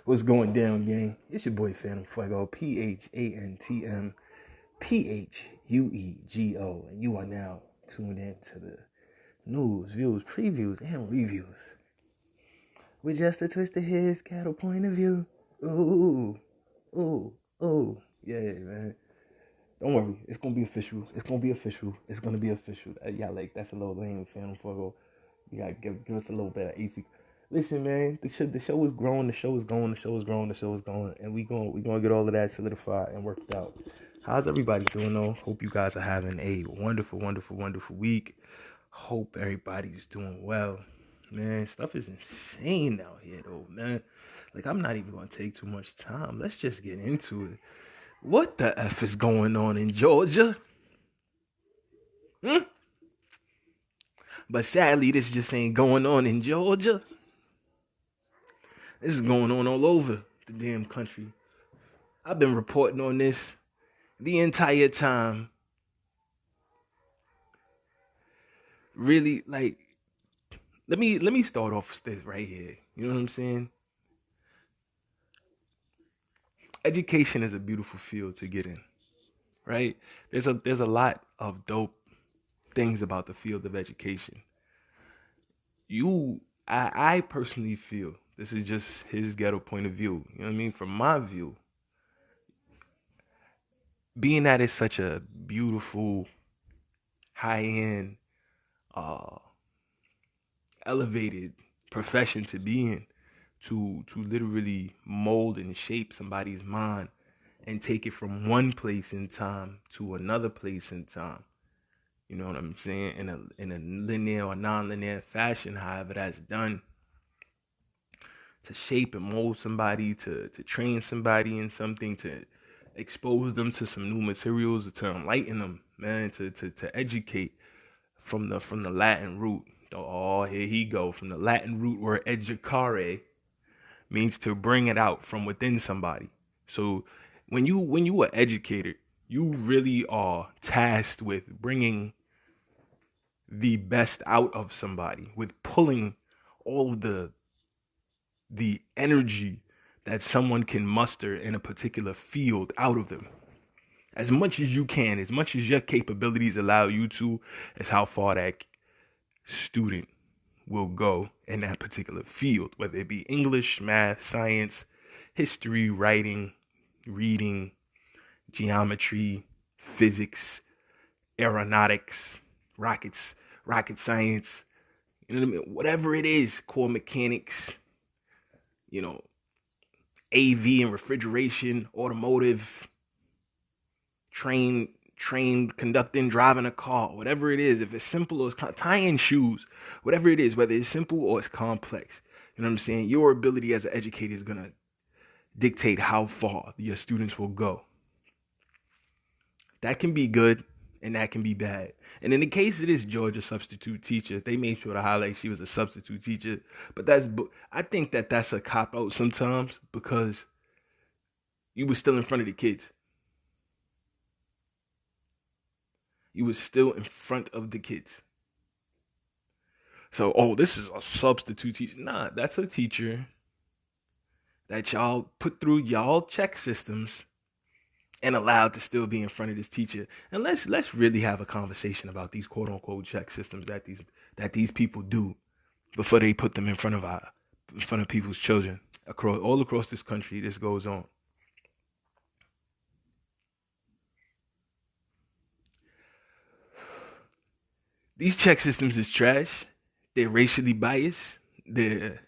What's going down, gang? It's your boy Phantm Phuego, Phantm Phuego, and you are now tuned in to the news, views, previews, and reviews with just a twist of his Ghetto Point of View. Ooh, ooh, ooh, yeah, man. Don't worry, it's gonna be official. It's gonna be official. It's gonna be official. Yeah, like that's a little lame, Phantm Phuego. You gotta give us a little bit of AC. Listen, man, the show is growing, the show is going, the show is growing, the show is going, and we gonna get all of that solidified and worked out. How's everybody doing though? Hope you guys are having a wonderful, wonderful, wonderful week. Hope everybody's doing well. Man, stuff is insane out here though, man. Like, I'm not even gonna take too much time. Let's just get into it. What the F is going on in Georgia? But sadly, this just ain't going on in Georgia. This is going on all over the damn country. I've been reporting on this the entire time. Really, like, let me start off with this right here. You know what I'm saying? Education is a beautiful field to get in, right? There's a lot of dope things about the field of education. I personally feel, this is just his ghetto point of view. You know what I mean? From my view, being that it's such a beautiful, high-end, uh, elevated profession to be in, to literally mold and shape somebody's mind and take it from one place in time to another place in time. You know what I'm saying? In a linear or non-linear fashion, however that's done. To shape and mold somebody, to train somebody in something, to expose them to some new materials, to enlighten them, man, to educate from the Latin root. Oh, here he go. From the Latin root word educare means to bring it out from within somebody. So when you are educated, you really are tasked with bringing the best out of somebody, with pulling all of the energy that someone can muster in a particular field out of them. As much as you can, as much as your capabilities allow you to, is how far that student will go in that particular field, whether it be English, math, science, history, writing, reading, geometry, physics, aeronautics, rocket science, you know what I mean? Whatever it is, core mechanics, AV and refrigeration, automotive, train conducting, driving a car, whatever it is, if it's simple or it's tying shoes, whatever it is, whether it's simple or it's complex, you know what I'm saying? Your ability as an educator is gonna dictate how far your students will go. That can be good and that can be bad. And in the case of this Georgia substitute teacher, they made sure to highlight she was a substitute teacher. But I think that's a cop out sometimes, because you were still in front of the kids. You was still in front of the kids. So, this is a substitute teacher. Nah, that's a teacher that y'all put through y'all check systems and allowed to still be in front of this teacher. And let's really have a conversation about these quote unquote check systems that these people do before they put them in front of people's children all across this country. This goes on. These check systems is trash. They're racially biased. They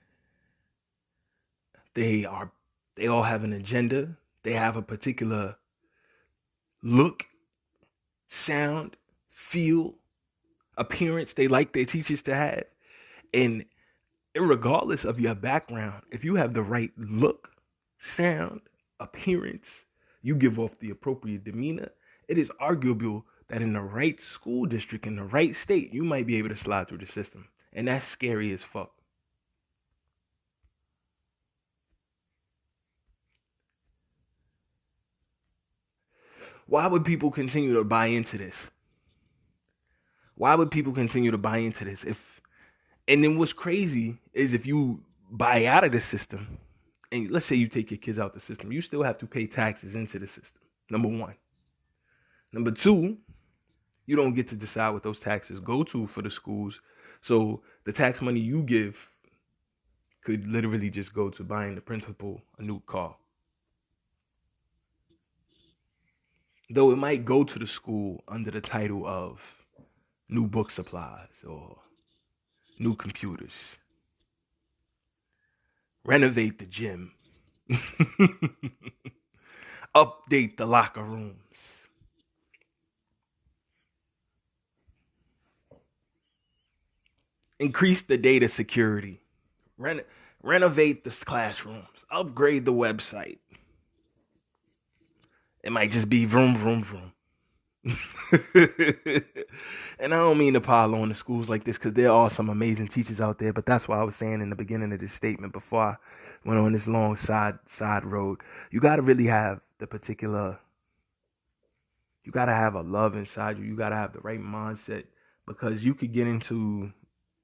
all have an agenda. They have a particular look, sound, feel, appearance they like their teachers to have. And regardless of your background, if you have the right look, sound, appearance, you give off the appropriate demeanor, it is arguable that in the right school district, in the right state, you might be able to slide through the system. And that's scary as fuck. Why would people continue to buy into this? Why would people continue to buy into this? And then what's crazy is if you buy out of the system and let's say you take your kids out the system, you still have to pay taxes into the system. Number one. Number two, you don't get to decide what those taxes go to for the schools. So the tax money you give could literally just go to buying the principal a new car. Though it might go to the school under the title of new book supplies or new computers. Renovate the gym. Update the locker rooms. Increase the data security. Renovate the classrooms. Upgrade the website. It might just be vroom, vroom, vroom. And I don't mean to pile on the schools like this, because there are some amazing teachers out there, but that's why I was saying in the beginning of this statement before I went on this long side road. You got to really have the particular, you got to have a love inside you. You got to have the right mindset, because you could get into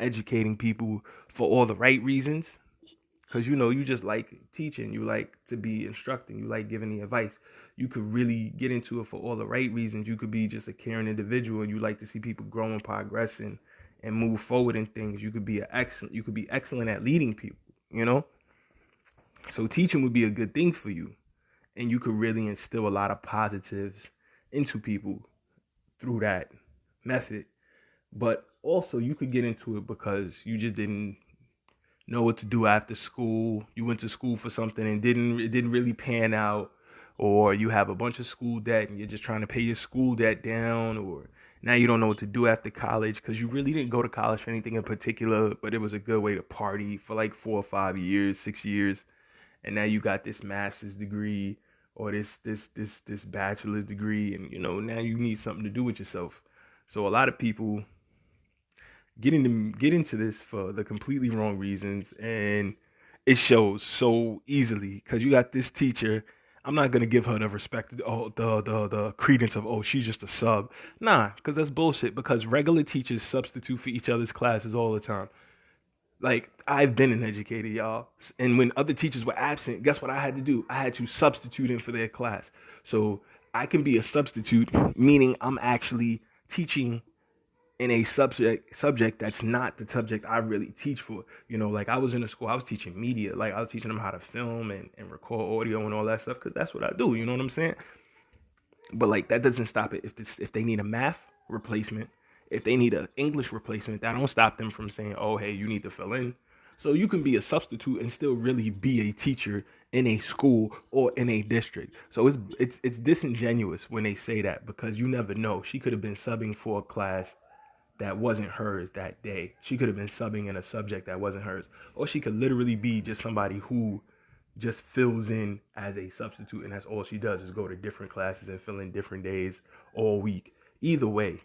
educating people for all the right reasons, because you just like teaching, you like to be instructing, you like giving the advice. You could really get into it for all the right reasons. You could be just a caring individual, and you like to see people grow and progressing and move forward in things. You could be excellent at leading people, So teaching would be a good thing for you, and you could really instill a lot of positives into people through that method. But also you could get into it because you just didn't know what to do after school. You went to school for something and it didn't really pan out, or you have a bunch of school debt and you're just trying to pay your school debt down, or now you don't know what to do after college because you really didn't go to college for anything in particular, but it was a good way to party for like 4 or 5 years, 6 years, and now you got this master's degree or this bachelor's degree, and now you need something to do with yourself. So a lot of people get into this for the completely wrong reasons, and it shows so easily because you got this teacher. I'm not gonna give her the respect, the credence of she's just a sub. Nah, because that's bullshit. Because regular teachers substitute for each other's classes all the time. Like, I've been an educator, y'all, and when other teachers were absent, guess what I had to do? I had to substitute in for their class. So I can be a substitute, meaning I'm actually teaching in a subject that's not the subject I really teach for. Like I was in a school, I was teaching media. Like I was teaching them how to film and record audio and all that stuff, because that's what I do. You know what I'm saying? But like that doesn't stop it. If they need a math replacement, if they need an English replacement, that don't stop them from saying, oh, hey, you need to fill in. So you can be a substitute and still really be a teacher in a school or in a district. So it's disingenuous when they say that, because you never know. She could have been subbing for a class that wasn't hers that day. She could have been subbing in a subject that wasn't hers. Or she could literally be just somebody who just fills in as a substitute, and that's all she does is go to different classes and fill in different days all week. Either way,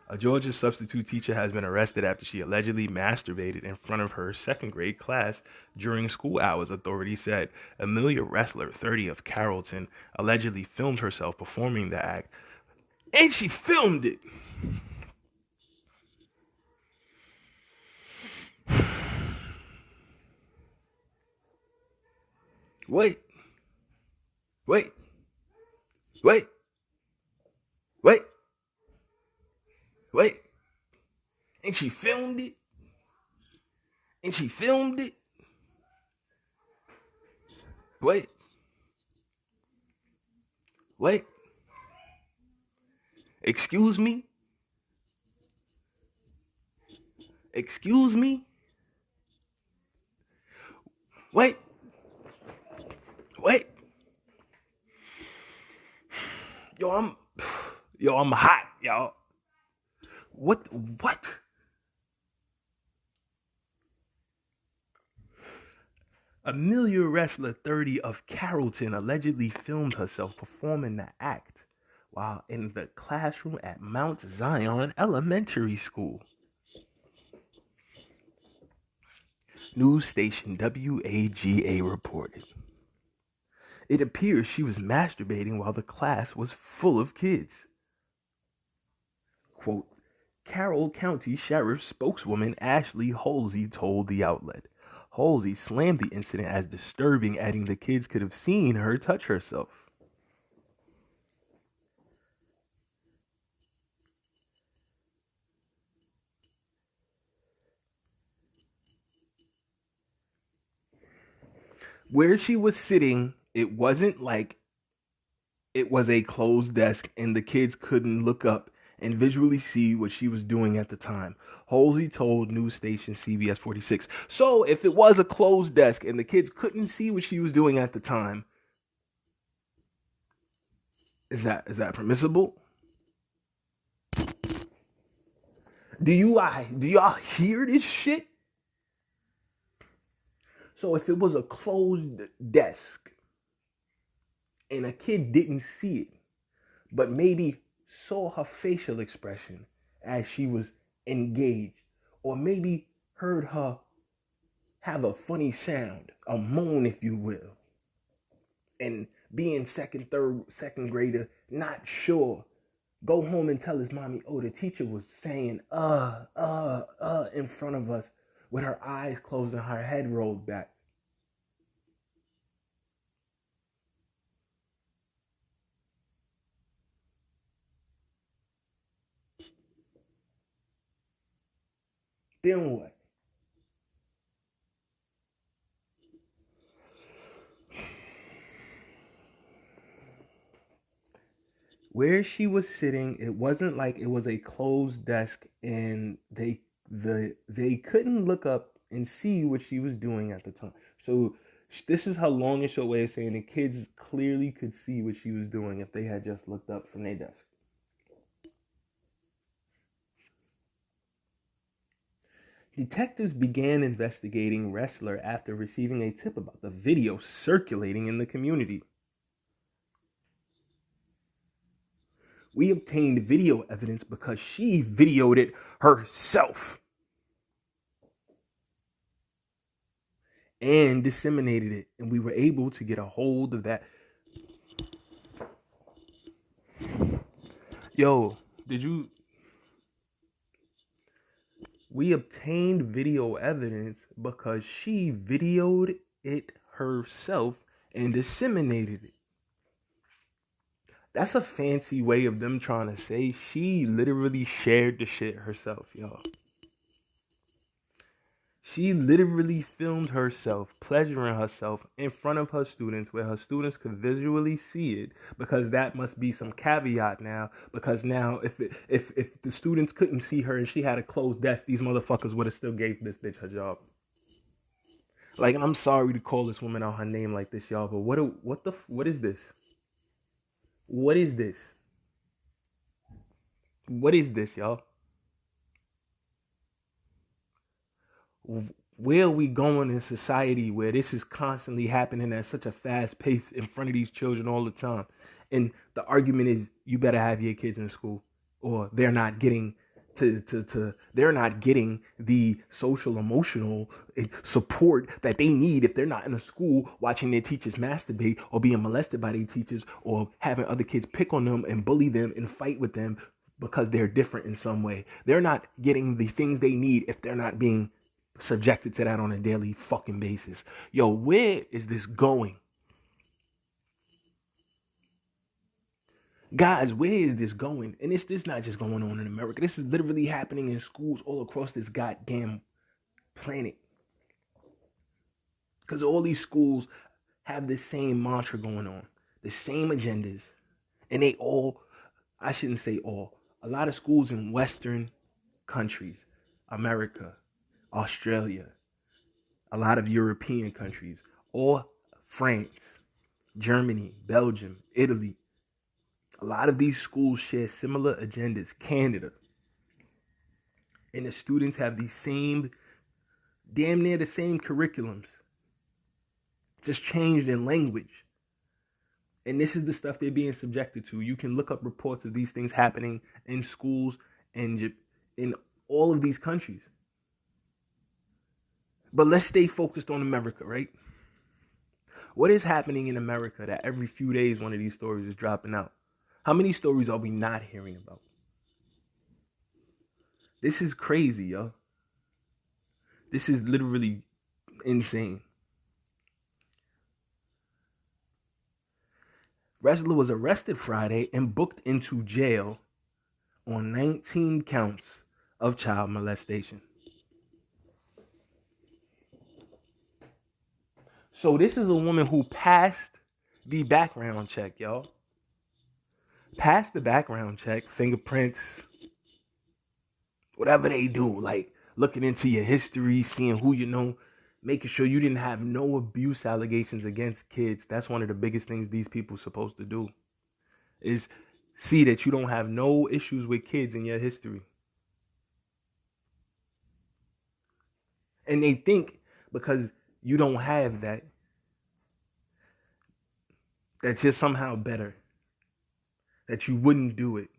a Georgia substitute teacher has been arrested after she allegedly masturbated in front of her second grade class during school hours, authorities said. Amelia Ressler, 30, of Carrollton, allegedly filmed herself performing the act, and she filmed it. Wait. And she filmed it. Wait. Excuse me? Wait. I'm hot, y'all. What? Amelia Ressler, 30, of Carrollton, allegedly filmed herself performing the act while in the classroom at Mount Zion Elementary School. News station WAGA reported. It appears she was masturbating while the class was full of kids. Quote, Carroll County Sheriff spokeswoman Ashley Halsey told the outlet. Halsey slammed the incident as disturbing, adding the kids could have seen her touch herself. Where she was sitting, it wasn't like it was a closed desk and the kids couldn't look up and visually see what she was doing at the time. Halsey told news station CBS 46. So if it was a closed desk and the kids couldn't see what she was doing at the time, is that permissible? Do y'all hear this shit? So if it was a closed desk and a kid didn't see it, but maybe saw her facial expression as she was engaged, or maybe heard her have a funny sound, a moan, if you will, and being second grader, not sure, go home and tell his mommy, oh, the teacher was saying, in front of us with her eyes closed and her head rolled back. Then what? Where she was sitting, it wasn't like it was a closed desk and they couldn't look up and see what she was doing at the time. So this is her long and short way of saying the kids clearly could see what she was doing if they had just looked up from their desk. Detectives began investigating Wrestler after receiving a tip about the video circulating in the community. We obtained video evidence because she videoed it herself and disseminated it, and we were able to get a hold of that. Yo, we obtained video evidence because she videoed it herself and disseminated it. That's a fancy way of them trying to say she literally shared the shit herself, y'all. She literally filmed herself, pleasuring herself in front of her students where her students could visually see it, because that must be some caveat now, because now if the students couldn't see her and she had a closed desk, these motherfuckers would have still gave this bitch her job. Like, and I'm sorry to call this woman out her name like this, y'all, but what is this? What is this? What is this, y'all? Where are we going in society where this is constantly happening at such a fast pace in front of these children all the time? And the argument is you better have your kids in school or they're not getting they're not getting the social emotional support that they need if they're not in a school watching their teachers masturbate or being molested by their teachers or having other kids pick on them and bully them and fight with them because they're different in some way. They're not getting the things they need if they're not being subjected to that on a daily fucking basis. Yo, where is this going? Guys, where is this going? And this not just going on in America. This is literally happening in schools all across this goddamn planet. Because all these schools have the same mantra going on, the same agendas. And they all, I shouldn't say all, a lot of schools in Western countries, America, Australia, a lot of European countries, or France, Germany, Belgium, Italy. A lot of these schools share similar agendas, Canada. And the students have the same, damn near the same curriculums, just changed in language. And this is the stuff they're being subjected to. You can look up reports of these things happening in schools and in all of these countries. But let's stay focused on America, right? What is happening in America that every few days one of these stories is dropping out? How many stories are we not hearing about? This is crazy, yo. This is literally Insane. Wrestler was arrested Friday and booked into jail on 19 counts of child molestation. So this is a woman who passed the background check, y'all. Passed the background check, fingerprints, whatever they do, like looking into your history, seeing who you know, making sure you didn't have no abuse allegations against kids. That's one of the biggest things these people are supposed to do, is see that you don't have no issues with kids in your history. And they think because you don't have that, that you're somehow better, that you wouldn't do it.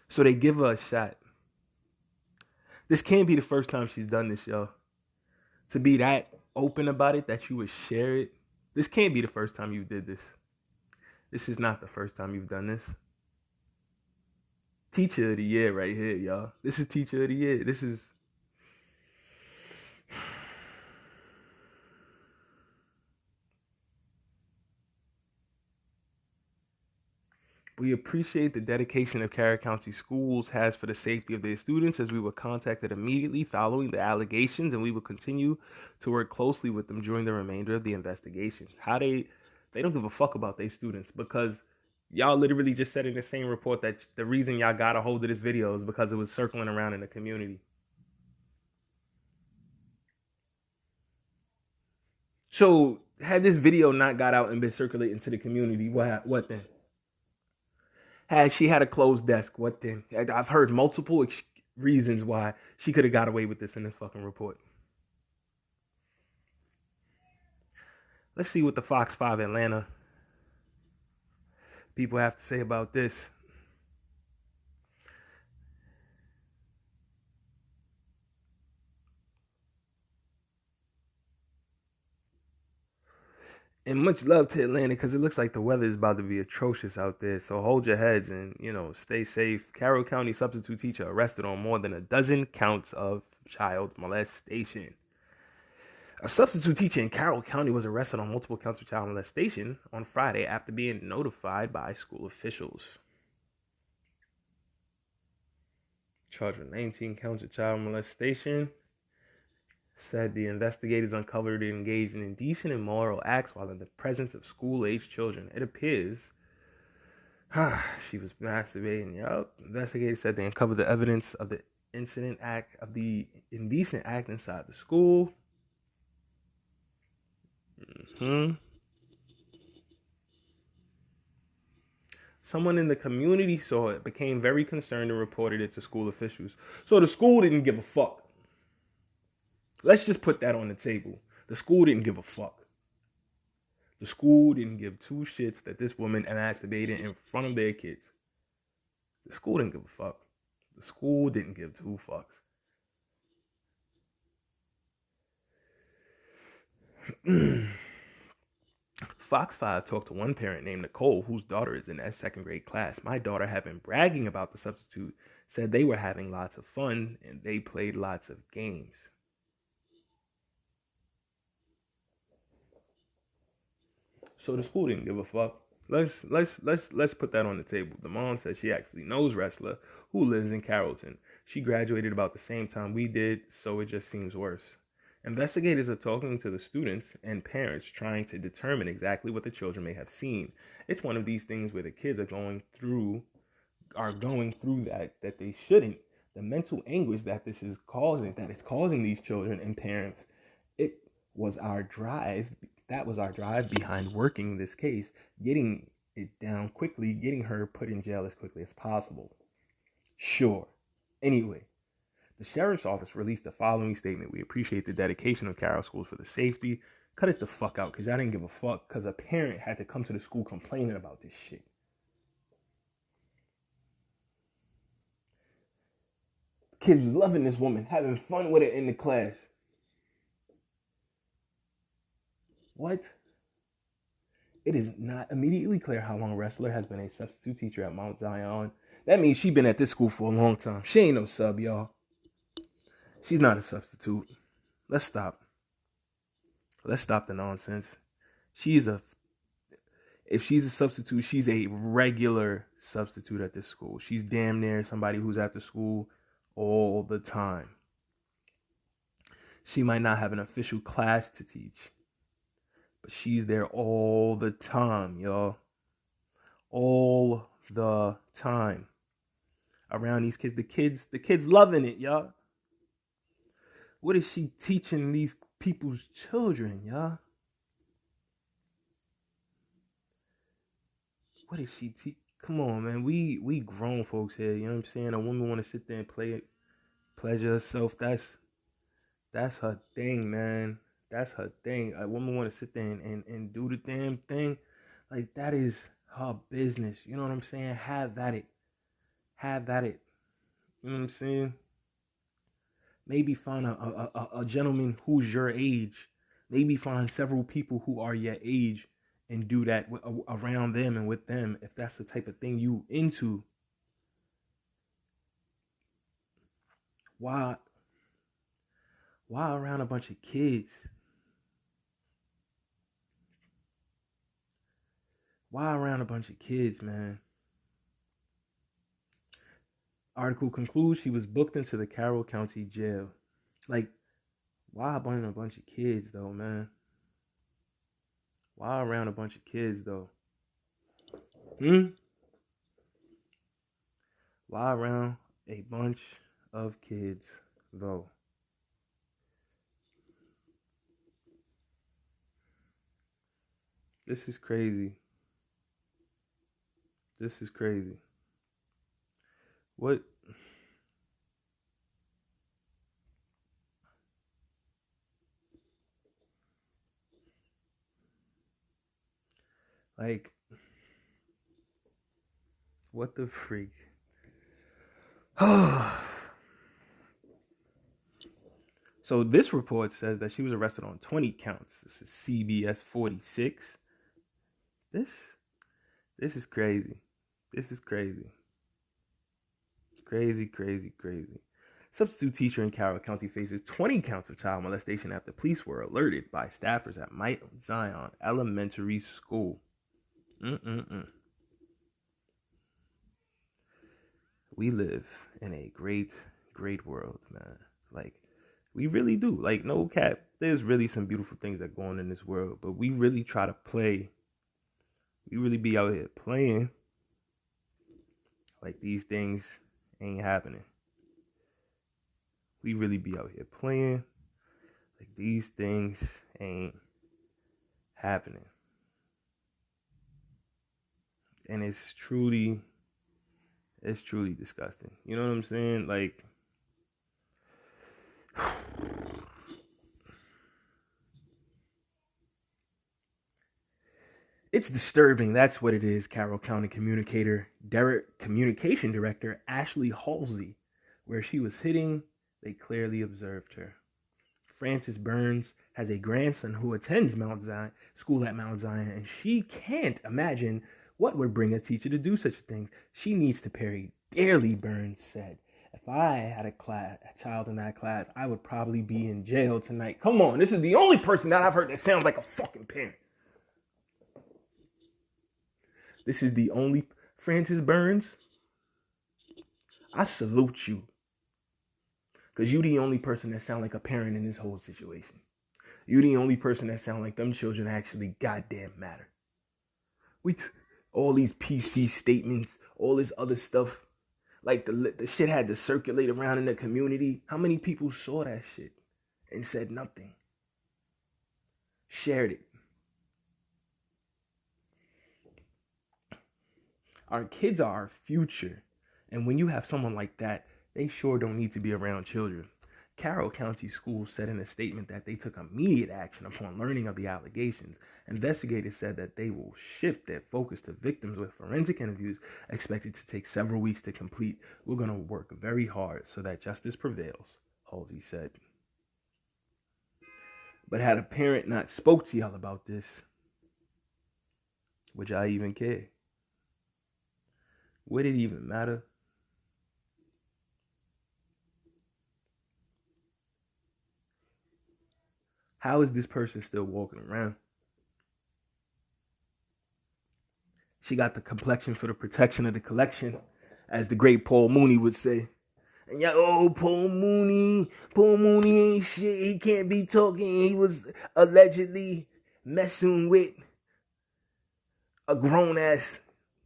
So they give her a shot. This can't be the first time she's done this, y'all. To be that open about it, that you would share it. This can't be the first time you did this. This is not the first time you've done this. Teacher of the year right here, y'all. This is teacher of the year. This is... We appreciate the dedication of Carroll County Schools has for the safety of their students, as we were contacted immediately following the allegations, and we will continue to work closely with them during the remainder of the investigation. How they don't give a fuck about their students, because y'all literally just said in the same report that the reason y'all got a hold of this video is because it was circling around in the community. So had this video not got out and been circulating to the community, what then? Had she had a closed desk, what then? I've heard multiple reasons why she could have got away with this in this fucking report. Let's see what the Fox 5 Atlanta people have to say about this. And much love to Atlanta, because it looks like the weather is about to be atrocious out there. So hold your heads and, stay safe. Carroll County substitute teacher arrested on more than a dozen counts of child molestation. A substitute teacher in Carroll County was arrested on multiple counts of child molestation on Friday after being notified by school officials. Charged with 19 counts of child molestation. Said the investigators uncovered and engaged in indecent and immoral acts while in the presence of school-aged children. It appears she was masturbating. Yup. Investigators said they uncovered the evidence of the indecent act inside the school. Someone in the community saw it, became very concerned, and reported it to school officials. So the school didn't give a fuck. Let's just put that on the table. The school didn't give a fuck. The school didn't give two shits that this woman masturbated in front of their kids. The school didn't give a fuck. The school didn't give two fucks. Fox 5 talked to one parent named Nicole, whose daughter is in that second grade class. My daughter had been bragging about the substitute, said they were having lots of fun and they played lots of games. So the school didn't give a fuck. Let's put that on the table. The mom said she actually knows wrestler who lives in Carrollton. She graduated about the same time we did, so it just seems worse. Investigators are talking to the students and parents, trying to determine exactly what the children may have seen. It's one of these things where the kids are going through that they shouldn't. The mental anguish that this is causing, that it's causing these children and parents. It was our drive. That was our drive behind working this case, getting it down quickly, getting her put in jail as quickly as possible. Sure. Anyway, the sheriff's office released the following statement. We appreciate the dedication of Carroll Schools for the safety. Cut it the fuck out, because y'all didn't give a fuck, because a parent had to come to the school complaining about this shit. Kids was loving this woman, having fun with it in the class. What? It is not immediately clear how long wrestler has been a substitute teacher at Mount Zion. That means she been at this school for a long time. She ain't no sub, y'all. She's not a substitute. Let's stop. Let's stop the nonsense. If she's a substitute, she's a regular substitute at this school. She's damn near somebody who's at the school all the time. She might not have an official class to teach, but she's there all the time, y'all. All the time. Around these kids. The kids loving it, y'all. What is she teaching these people's children, y'all? What is she teach? Come on, man. We grown folks here, you know what I'm saying? A woman want to sit there and pleasure herself. That's her thing, man. That's her thing. A woman want to sit there and do the damn thing. Like, that is her business. You know what I'm saying? Have at it. You know what I'm saying? Maybe find a gentleman who's your age. Maybe find several people who are your age and do that around them and with them, if that's the type of thing you into. Why around a bunch of kids? Why around a bunch of kids, man? Article concludes she was booked into the Carroll County Jail. Like, why around a bunch of kids, though, man? Why around a bunch of kids, though? Why around a bunch of kids, though? This is crazy. This is crazy. What? Like, what the freak? So this report says that she was arrested on 20 counts. This is CBS 46. This is crazy. This is crazy. Crazy. Substitute teacher in Carroll County faces 20 counts of child molestation after police were alerted by staffers at Mount Zion Elementary School. We live in a great world, man. Like, we really do. Like, no cap, there's really some beautiful things that go on in this world, but we really try to play. We really be out here playing like these things ain't happening. We really be out here playing like these things ain't happening. And it's truly disgusting. You know what I'm saying? Like, it's disturbing. That's what it is. Carroll County Communication Director Ashley Halsey, where she was sitting, they clearly observed her. Frances Burns has a grandson who attends school at Mount Zion, and she can't imagine what would bring a teacher to do such a thing. She needs to pay dearly, Burns said. If I had a child in that class, I would probably be in jail tonight. Come on, this is the only person that I've heard that sounds like a fucking parent. This is the only Frances Burns. I salute you. Because you the only person that sound like a parent in this whole situation. You the only person that sound like them children actually goddamn matter. All these PC statements, all this other stuff, like the shit had to circulate around in the community. How many people saw that shit and said nothing? Shared it. Our kids are our future. And when you have someone like that, they sure don't need to be around children. Carroll County Schools said in a statement that they took immediate action upon learning of the allegations. Investigators said that they will shift their focus to victims with forensic interviews expected to take several weeks to complete. We're going to work very hard so that justice prevails, Halsey said. But had a parent not spoke to y'all about this, would y'all even care? Would it even matter? How is this person still walking around? She got the complexion for the protection of the collection, as the great Paul Mooney would say. And y'all, oh, Paul Mooney ain't shit. He can't be talking. He was allegedly messing with a grown-ass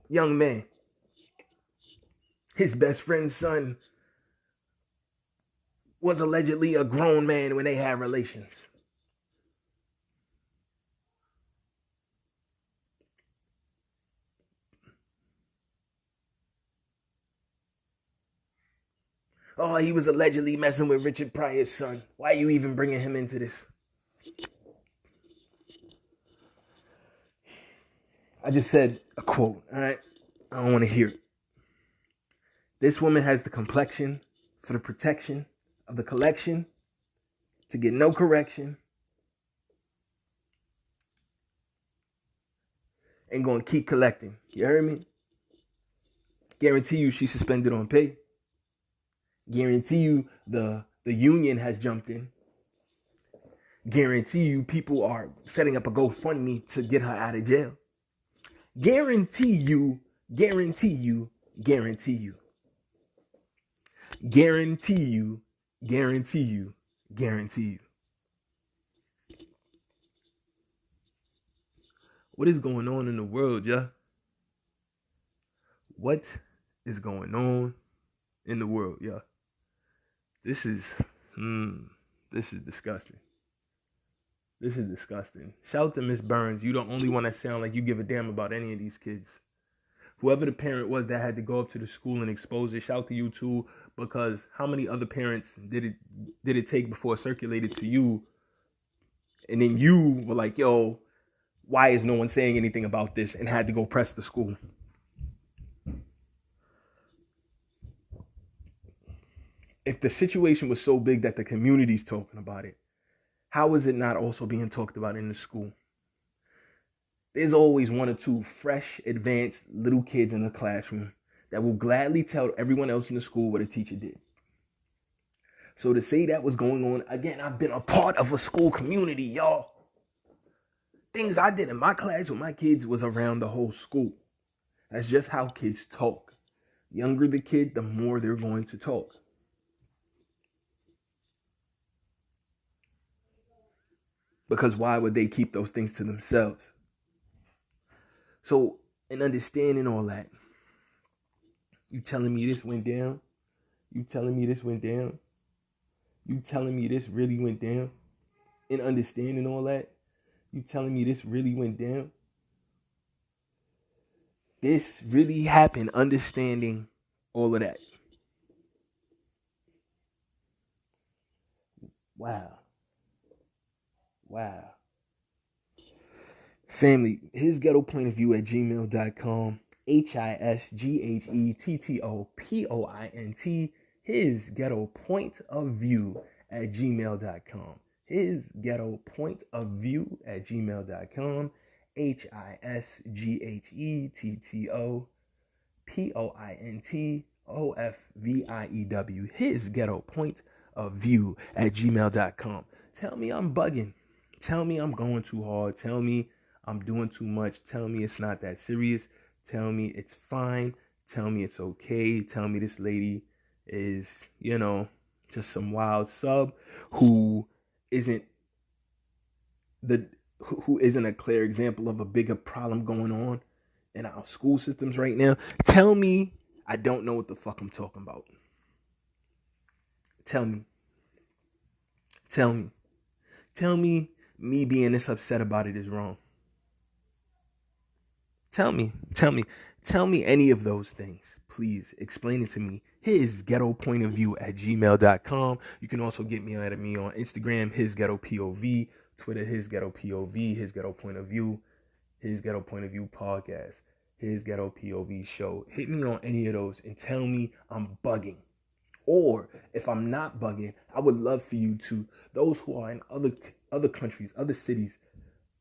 young man. His best friend's son was allegedly a grown man when they had relations. Oh, he was allegedly messing with Richard Pryor's son. Why are you even bringing him into this? I just said a quote, all right? I don't want to hear it. This woman has the complexion for the protection of the collection to get no correction and going to keep collecting. You heard me? Guarantee you she's suspended on pay. Guarantee you the union has jumped in. Guarantee you people are setting up a GoFundMe to get her out of jail. Guarantee you, guarantee you, guarantee you. Guarantee you, guarantee you, guarantee you. What is going on in the world, yeah? What is going on in the world, yeah? This is disgusting. This is disgusting. Shout out to Miss Burns. You the only one that sound like you give a damn about any of these kids. Whoever the parent was that had to go up to the school and expose it, shout out to you too, because how many other parents did it take before it circulated to you? And then you were like, yo, why is no one saying anything about this, and had to go press the school? If the situation was so big that the community's talking about it, how is it not also being talked about in the school? There's always one or two fresh, advanced little kids in the classroom that will gladly tell everyone else in the school what a teacher did. So to say that was going on, again, I've been a part of a school community, y'all. Things I did in my class with my kids was around the whole school. That's just how kids talk. The younger the kid, the more they're going to talk. Because why would they keep those things to themselves? So, in understanding all that, you telling me this went down? You telling me this went down? You telling me this really went down? In understanding all that, you telling me this really went down? This really happened, understanding all of that. Wow. Family, his ghetto point of view at gmail.com. HISGHETTOPOINT. His ghetto point of view at gmail.com. His ghetto point of view at gmail.com. HISGHETTOPOINTOFVIEW. His ghetto point of view at gmail.com. Tell me I'm bugging. Tell me I'm going too hard. Tell me I'm doing too much. Tell me it's not that serious. Tell me it's fine. Tell me it's okay. Tell me this lady is, just some wild sub who isn't a clear example of a bigger problem going on in our school systems right now. Tell me I don't know what the fuck I'm talking about. Tell me me being this upset about it is wrong. Tell me any of those things. Please explain it to me. His ghetto point of view at gmail.com. You can also get me at me on Instagram, his ghetto POV, Twitter, his ghetto POV, his ghetto point of view, his ghetto point of view podcast, his ghetto POV show. Hit me on any of those and tell me I'm bugging. Or if I'm not bugging, I would love for you to, those who are in other countries, other cities,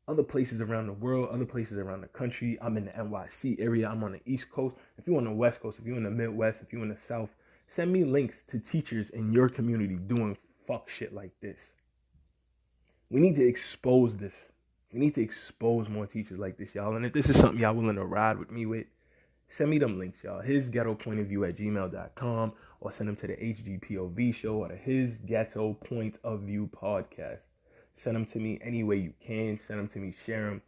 other places around the world, other places around the country. I'm in the NYC area. I'm on the East Coast. If you're on the West Coast, if you're in the Midwest, if you're in the South, send me links to teachers in your community doing fuck shit like this. We need to expose this. We need to expose more teachers like this, y'all. And if this is something y'all willing to ride with me with, send me them links, y'all. His Ghetto Point of View at gmail.com, or send them to the HGPOV show or the His Ghetto Point of View podcast. Send them to me any way you can. Send them to me, share them.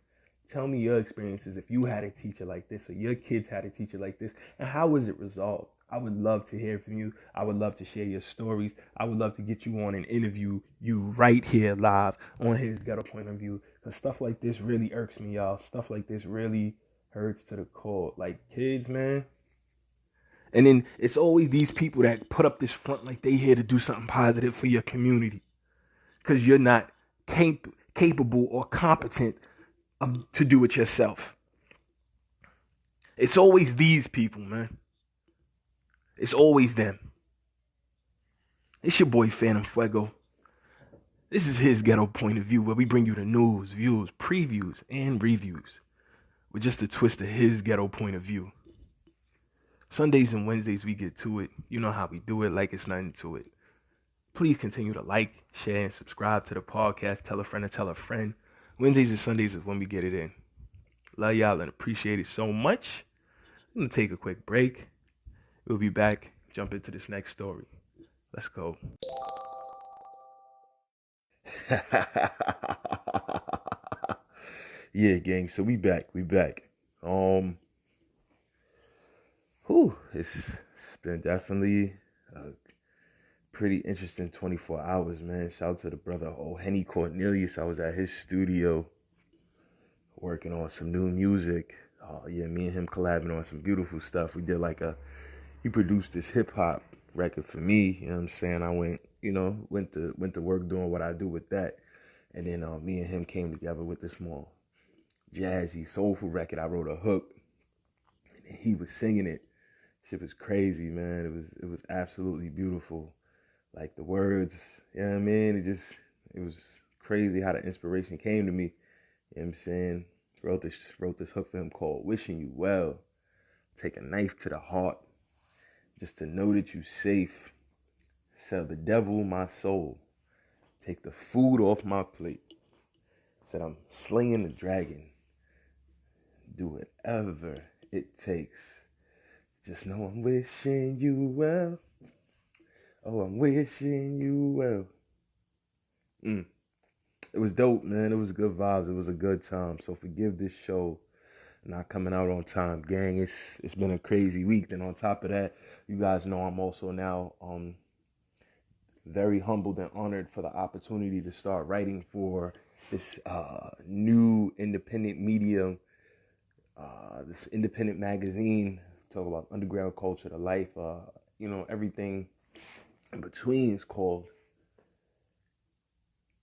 Tell me your experiences if you had a teacher like this or your kids had a teacher like this, and how was it resolved? I would love to hear from you. I would love to share your stories. I would love to get you on and interview you right here live on His Ghetto Point of View, because stuff like this really irks me, y'all. Stuff like this really hurts to the core. Like, kids, man. And then it's always these people that put up this front like they here to do something positive for your community, because you're not capable or competent to do it yourself. It's always these people, man. It's always them. It's your boy Phantm Phuego. This is His Ghetto Point of View, where we bring you the news, views, previews, and reviews with just a twist of His Ghetto Point of View. Sundays and Wednesdays we get to it. You know how we do it, like it's nothing to it. Please continue to like, share, and subscribe to the podcast. Tell a friend and tell a friend. Wednesdays and Sundays is when we get it in. Love y'all and appreciate it so much. I'm going to take a quick break. We'll be back. Jump into this next story. Let's go. Yeah, gang. So we back. It's been definitely a pretty interesting 24 hours, man. Shout out to the brother Henny Cornelius. I was at his studio working on some new music. Me and him collabing on some beautiful stuff. We did he produced this hip hop record for me. You know what I'm saying? I went to work doing what I do with that. And then me and him came together with this more jazzy, soulful record. I wrote a hook and he was singing it. Shit was crazy, man. It was absolutely beautiful. Like the words, you know what I mean? It was crazy how the inspiration came to me. You know what I'm saying? Wrote this hook for him called Wishing You Well. Take a knife to the heart just to know that you safe. Sell the devil my soul. Take the food off my plate. Said I'm slaying the dragon. Do whatever it takes. Just know I'm wishing you well. Oh, I'm wishing you well. It was dope, man. It was good vibes. It was a good time. So forgive this show not coming out on time, gang. It's been a crazy week. Then on top of that, you guys know I'm also now very humbled and honored for the opportunity to start writing for this new independent media, this independent magazine. Talk about underground culture, the life, everything in between is called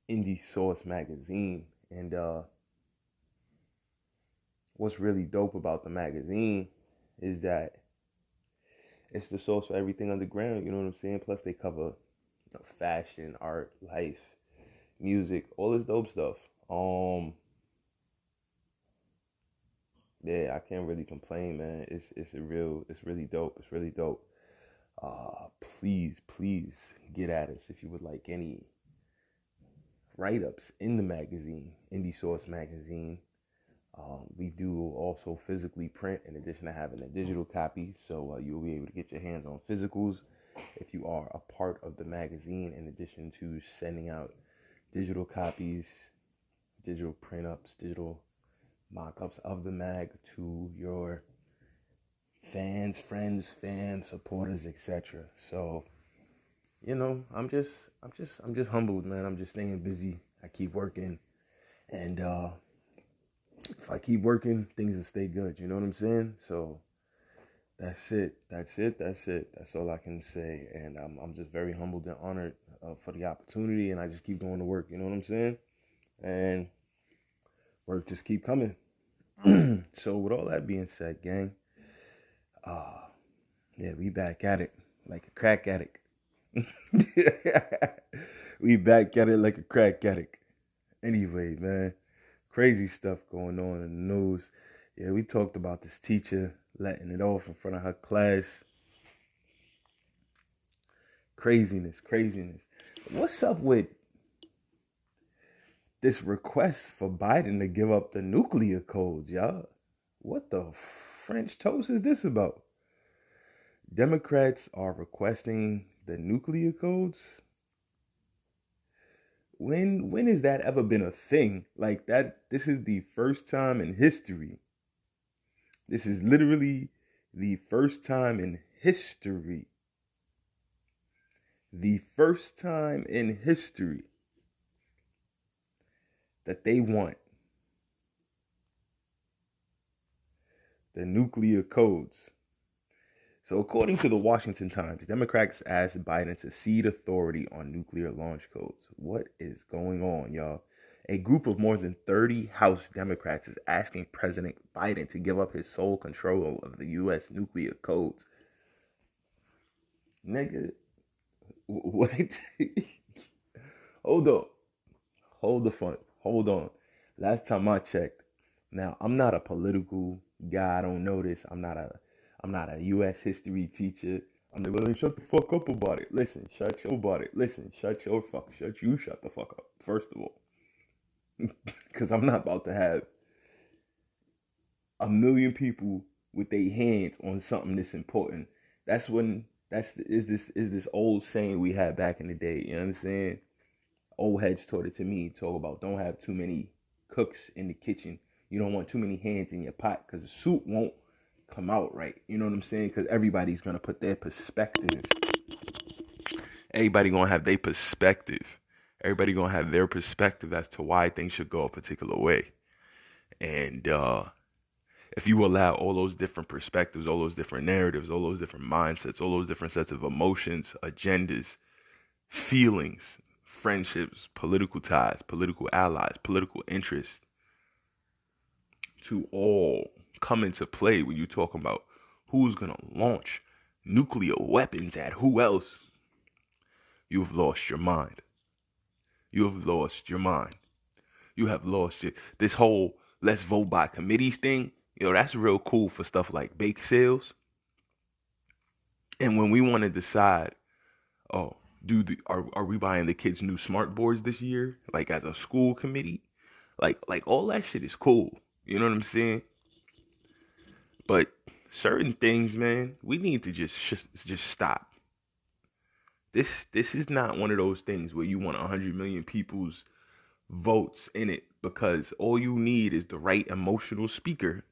Indie Source Magazine. And what's really dope about the magazine is that it's the source for everything underground, you know what I'm saying? Plus they cover fashion, art, life, music, all this dope stuff. Yeah, I can't really complain, man. It's really dope. It's really dope. Please get at us if you would like any write-ups in the magazine, Indie Source Magazine. We do also physically print in addition to having a digital copy, so you'll be able to get your hands on physicals if you are a part of the magazine, in addition to sending out digital copies, digital print-ups, digital mock-ups of the mag to your fans, friends, supporters, etc. So, I'm just humbled, man. I'm just staying busy. I keep working, and if I keep working, things will stay good. You know what I'm saying? So that's it. That's all I can say. And I'm just very humbled and honored for the opportunity, and I just keep going to work. You know what I'm saying? And work just keep coming. So with all that being said, gang, we back at it like a crack addict. We back at it like a crack addict. Anyway, man, crazy stuff going on in the news. Yeah, we talked about this teacher letting it off in front of her class. Craziness. What's up with this request for Biden to give up the nuclear codes, y'all. What the French toast is this about? Democrats are requesting the nuclear codes. When has that ever been a thing like that? This is the first time in history. This is literally the first time in history. The first time in history that they want the nuclear codes. So according to the Washington Times, Democrats asked Biden to cede authority on nuclear launch codes. What is going on, y'all? A group of more than 30 House Democrats is asking President Biden to give up his sole control of the U.S. nuclear codes. Nigga, what? Hold on. Hold the fun. Hold on. Last time I checked. Now, I'm not a political guy. I don't know this. I'm not a U.S. history teacher. I'm like, well, shut the fuck up about it. Listen, shut the fuck up, first of all. Because I'm not about to have a million people with their hands on something that's important. Is this old saying we had back in the day. You know what I'm saying? Old heads taught it to me. Talk about don't have too many cooks in the kitchen. You don't want too many hands in your pot because the soup won't come out right. You know what I'm saying? Because everybody's going to put their perspective. Everybody going to have their perspective. Everybody going to have their perspective as to why things should go a particular way. And if you allow all those different perspectives, all those different narratives, all those different mindsets, all those different sets of emotions, agendas, feelings, friendships, political ties, political allies, political interests, to all come into play when you're talking about who's going to launch nuclear weapons at who else, you've lost your mind. You have lost your mind. You have lost this whole let's vote by committees thing. That's real cool for stuff like bake sales. And when we want to decide, are we buying the kids new smart boards this year? Like as a school committee? Like all that shit is cool. You know what I'm saying? But certain things, man, we need to just stop. This is not one of those things where you want 100 million people's votes in it, because all you need is the right emotional speaker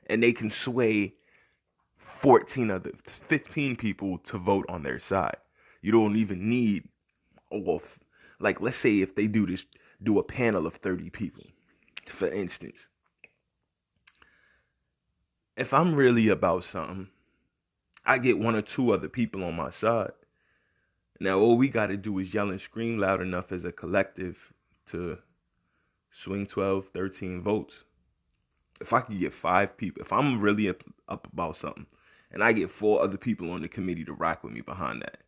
and they can sway 15 people to vote on their side. You don't even need, like, let's say if they do a panel of 30 people, for instance. If I'm really about something, I get one or two other people on my side. Now, all we got to do is yell and scream loud enough as a collective to swing 12, 13 votes. If I can get 5 people, if I'm really up about something, and I get 4 other people on the committee to rock with me behind that,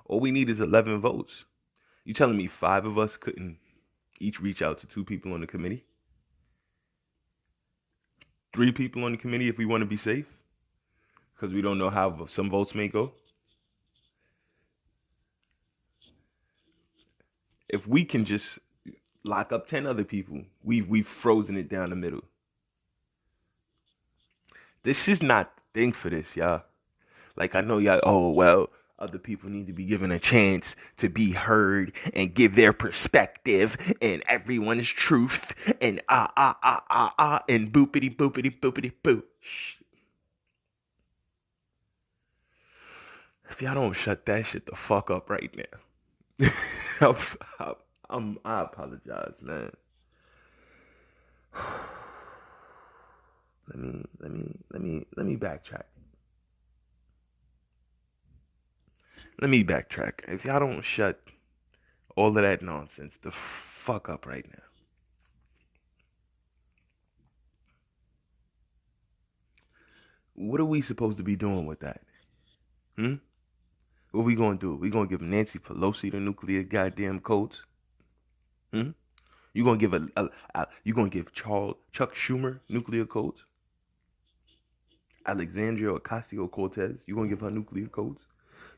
all we need is 11 votes. You telling me 5 of us couldn't each reach out to 2 people on the committee? 3 people on the committee if we want to be safe? Because we don't know how some votes may go? If we can just lock up 10 other people, we've frozen it down the middle. This is not the thing for this, y'all. Like, I know y'all, other people need to be given a chance to be heard and give their perspective and everyone's truth and and boopity boopity boopity boop. If y'all don't shut that shit the fuck up right now, I apologize, man. Let me backtrack. Let me backtrack. If y'all don't shut all of that nonsense the fuck up right now. What are we supposed to be doing with that? What we gonna do? We gonna give Nancy Pelosi the nuclear goddamn codes? You gonna give you gonna give Chuck Schumer nuclear codes? Alexandria Ocasio-Cortez, you gonna give her nuclear codes?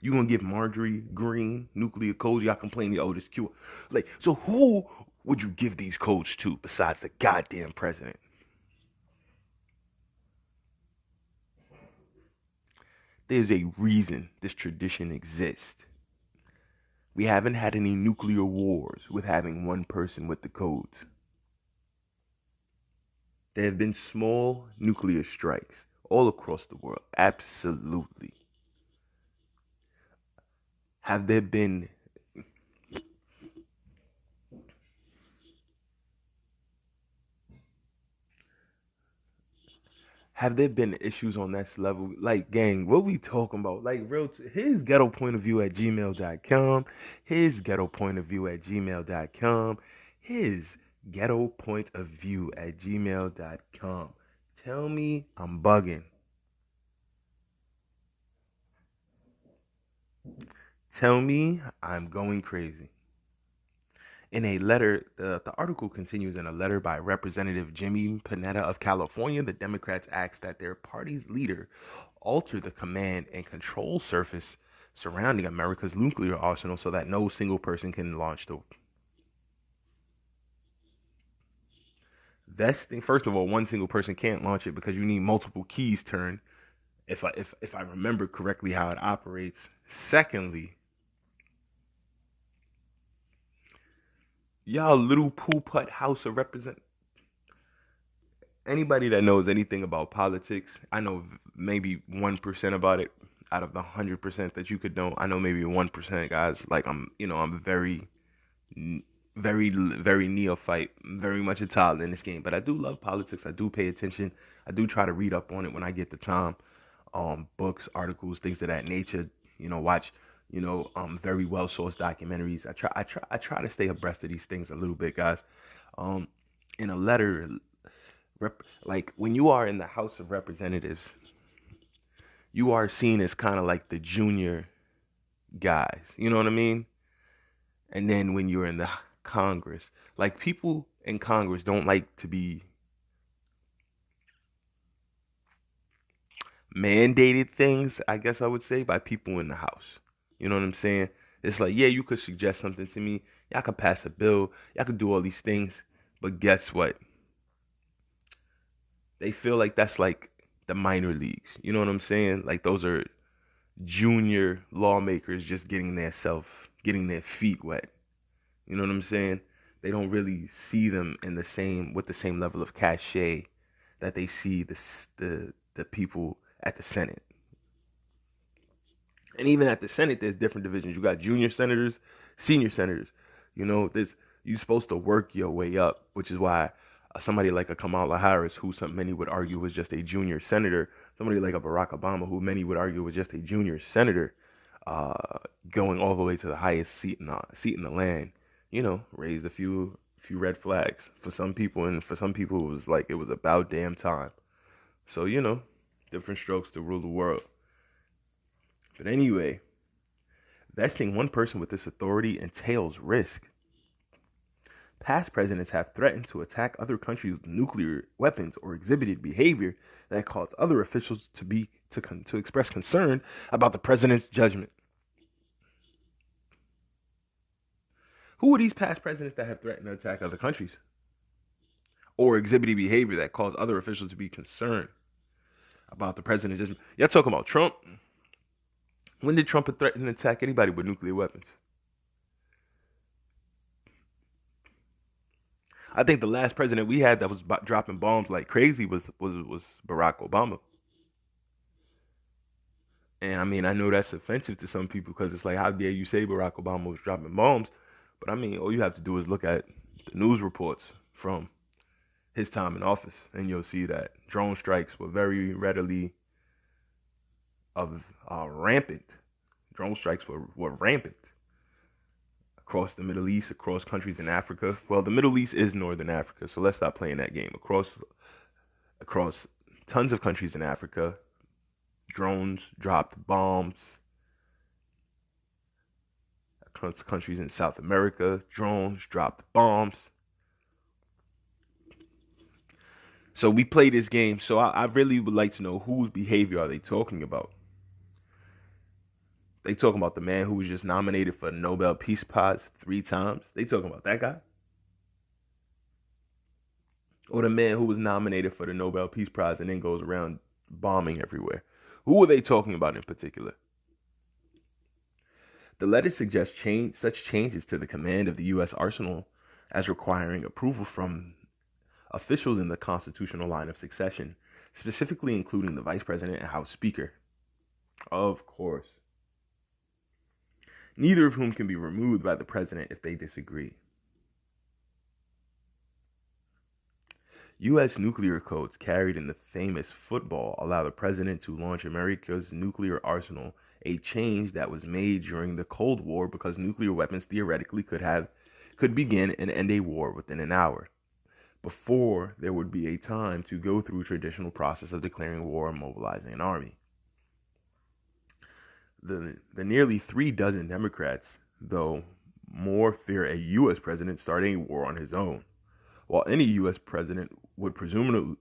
You gonna give Marjorie Green nuclear codes? Y'all complaining, oh, this cure. Like, so who would you give these codes to besides the goddamn president? There's a reason this tradition exists. We haven't had any nuclear wars with having one person with the codes. There have been small nuclear strikes all across the world. Absolutely. Have there been issues on that level? Like, gang, what we talking about? Like, his ghetto point of view at gmail.com. His ghetto point of view at gmail.com. His ghetto point of view at gmail.com. Tell me I'm bugging. Tell me I'm going crazy. In a letter, the article continues in a letter by Representative Jimmy Panetta of California. The Democrats asked that their party's leader alter the command and control surface surrounding America's nuclear arsenal so that no single person can launch the vesting. First of all, one single person can't launch it because you need multiple keys turned. If I remember correctly how it operates. Secondly, y'all little poo putt House of Represent. Anybody that knows anything about politics, I know maybe 1% about it out of the 100% that you could know. I know maybe 1%, guys. Like I'm very neophyte, very much a child in this game. But I do love politics. I do pay attention. I do try to read up on it when I get the time. Books, articles, things of that nature. Watch very well sourced documentaries. I try to stay abreast of these things a little bit, guys. In a letter, like when you are in the House of Representatives, you are seen as kind of like the junior guys. You know what I mean? And then when you're in the Congress, like people in Congress don't like to be mandated things, I guess I would say, by people in the House. You know what I'm saying? It's like, yeah, you could suggest something to me. Y'all could pass a bill. Y'all could do all these things. But guess what? They feel like that's like the minor leagues. You know what I'm saying? Like those are junior lawmakers just getting their feet wet. You know what I'm saying? They don't really see them in the same level of cachet that they see the people at the Senate. And even at the Senate, there's different divisions. You got junior senators, senior senators. There's you're supposed to work your way up, which is why somebody like a Kamala Harris, who many would argue was just a junior senator, somebody like a Barack Obama, who many would argue was just a junior senator, going all the way to the highest seat in the land, raised a few red flags for some people, and for some people it was about damn time. So different strokes to rule the world. But anyway, vesting one person with this authority entails risk. Past presidents have threatened to attack other countries with nuclear weapons or exhibited behavior that caused other officials to express concern about the president's judgment. Who are these past presidents that have threatened to attack other countries or exhibited behavior that caused other officials to be concerned about the president's judgment? Y'all talking about Trump? When did Trump threaten to attack anybody with nuclear weapons? I think the last president we had that was dropping bombs like crazy was Barack Obama. And I mean, I know that's offensive to some people because it's like, how dare you say Barack Obama was dropping bombs? But I mean, all you have to do is look at the news reports from his time in office, and you'll see that drone strikes were very readily rampant. Drone strikes were rampant across the Middle East, across countries in Africa. Well, the Middle East is Northern Africa, so let's stop playing that game. Across tons of countries in Africa, drones dropped bombs. Across countries in South America, drones dropped bombs. So we play this game. So I really would like to know whose behavior are they talking about? They talking about the man who was just nominated for the Nobel Peace Prize 3 times. They talking about that guy? Or the man who was nominated for the Nobel Peace Prize and then goes around bombing everywhere? Who are they talking about in particular? The letter suggests such changes to the command of the U.S. arsenal as requiring approval from officials in the constitutional line of succession, specifically including the Vice President and House Speaker. Of course. Neither of whom can be removed by the President if they disagree. U.S. nuclear codes carried in the famous football allow the President to launch America's nuclear arsenal, a change that was made during the Cold War because nuclear weapons theoretically could begin and end a war within an hour, before there would be a time to go through traditional process of declaring war and mobilizing an army. The nearly 3 dozen Democrats, though, more fear a U.S. president starting a war on his own. While any U.S. president would presumably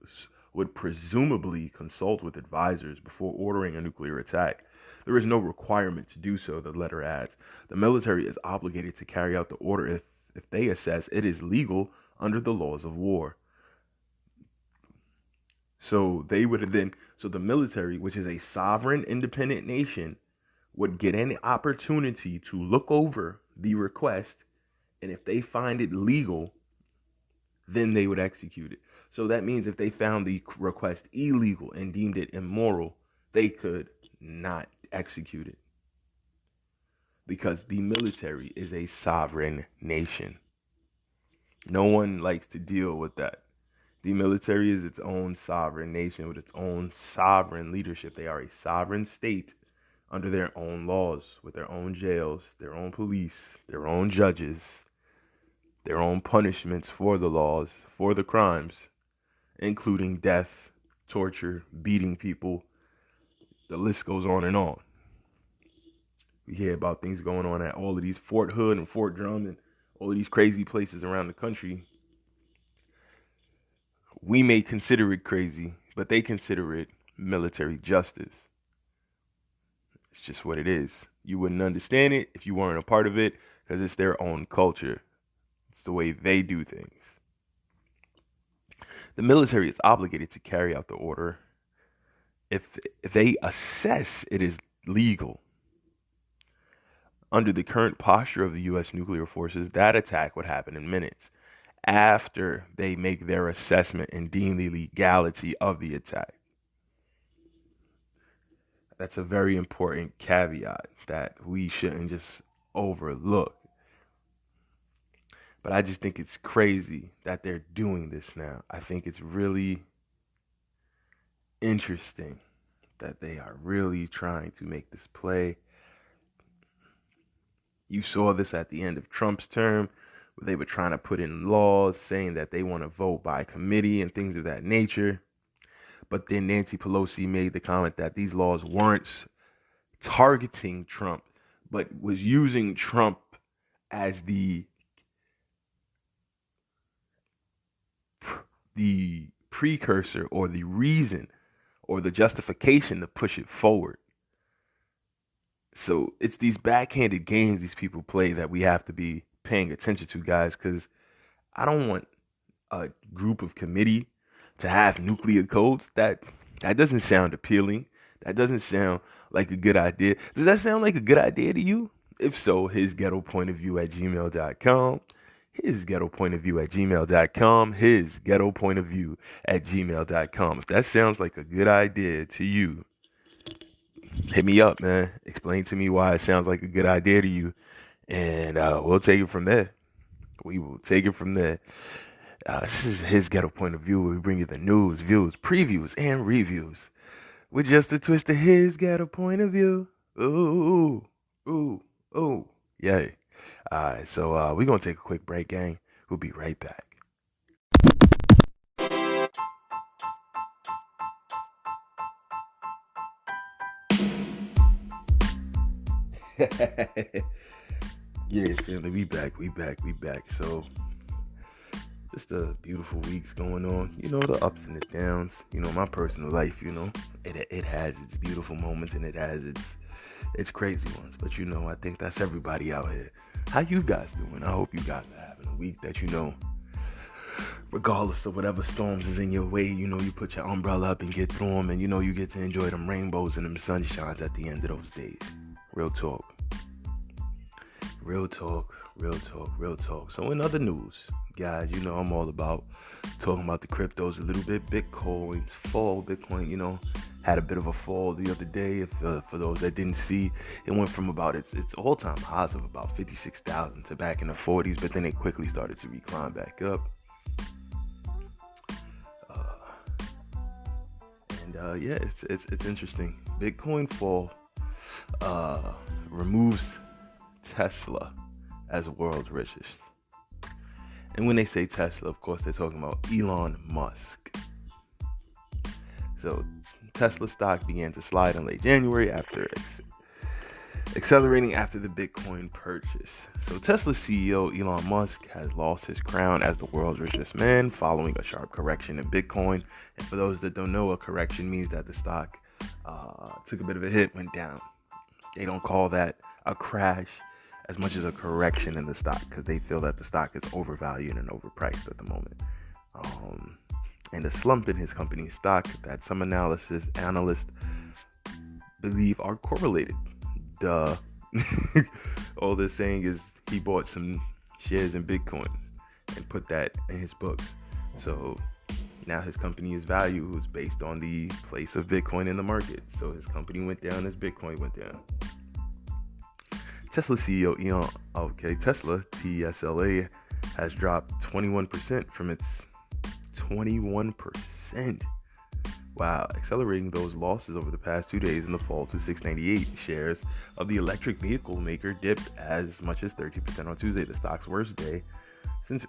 consult with advisors before ordering a nuclear attack, there is no requirement to do so, the letter adds. The military is obligated to carry out the order if they assess it is legal under the laws of war. So the military, which is a sovereign, independent nation, would get an opportunity to look over the request, and if they find it legal, then they would execute it. So that means if they found the request illegal and deemed it immoral, they could not execute it. Because the military is a sovereign nation. No one likes to deal with that. The military is its own sovereign nation with its own sovereign leadership. They are a sovereign state under their own laws, with their own jails, their own police, their own judges, their own punishments for the laws, for the crimes, including death, torture, beating people. The list goes on and on. We hear about things going on at all of these Fort Hood and Fort Drum and all of these crazy places around the country. We may consider it crazy, but they consider it military justice. It's just what it is. You wouldn't understand it if you weren't a part of it, because it's their own culture. It's the way they do things. The military is obligated to carry out the order if they assess it is legal. Under the current posture of the U.S. nuclear forces, that attack would happen in minutes after they make their assessment and deem the legality of the attack. That's a very important caveat that we shouldn't just overlook. But I just think it's crazy that they're doing this now. I think it's really interesting that they are really trying to make this play. You saw this at the end of Trump's term, where they were trying to put in laws saying that they want to vote by committee and things of that nature. But then Nancy Pelosi made the comment that these laws weren't targeting Trump, but was using Trump as the precursor or the reason or the justification to push it forward. So it's these backhanded games these people play that we have to be paying attention to, guys, because I don't want a group of committee to have nuclear codes. That doesn't sound appealing. That doesn't sound like a good idea. Does that sound like a good idea to you? If so, his ghetto point of view at gmail.com. His ghetto point of view at gmail.com. His ghetto point of view at gmail.com. If that sounds like a good idea to you, hit me up, man. Explain to me why it sounds like a good idea to you, and we'll take it from there. We will take it from there. This is his ghetto point of view, where we bring you the news, views, previews, and reviews with just a twist of his ghetto point of view. Ooh, ooh, ooh, yay. All right, so we're going to take a quick break, gang. We'll be right back. Yeah, family, we back. So, just a beautiful week's going on. You know, the ups and the downs. You know, my personal life, you know, it has its beautiful moments and it has its It's crazy ones, but I think that's everybody out here. How you guys doing? I hope you guys are having a week that regardless of whatever storms is in your way, you put your umbrella up and get through them, and you get to enjoy them rainbows and them sunshines at the end of those days. Real talk. Real talk. So in other news, guys, I'm all about talking about the cryptos a little bit. Bitcoin's fall. Bitcoin, had a bit of a fall the other day. For those that didn't see, it went from about its all-time highs of about 56,000 to back in the 40s, but then it quickly started to recline back up. It's interesting. Bitcoin fall removes Tesla as world's richest. And when they say Tesla, of course, they're talking about Elon Musk. So Tesla stock began to slide in late January after accelerating after the Bitcoin purchase. So Tesla's CEO Elon Musk has lost his crown as the world's richest man following a sharp correction in Bitcoin. And for those that don't know, a correction means that the stock took a bit of a hit, went down. They don't call that a crash as much as a correction in the stock, because they feel that the stock is overvalued and overpriced at the moment. And the slump in his company's stock that some analysts believe are correlated. Duh. All they're saying is he bought some shares in Bitcoin and put that in his books. So now his company's value is based on the place of Bitcoin in the market. So his company went down as Bitcoin went down. Tesla CEO Tesla, TSLA, has dropped 21% from its 21%. Wow, accelerating those losses over the past 2 days in the fall to 698. Shares of the electric vehicle maker dipped as much as 30% on Tuesday, the stock's worst day since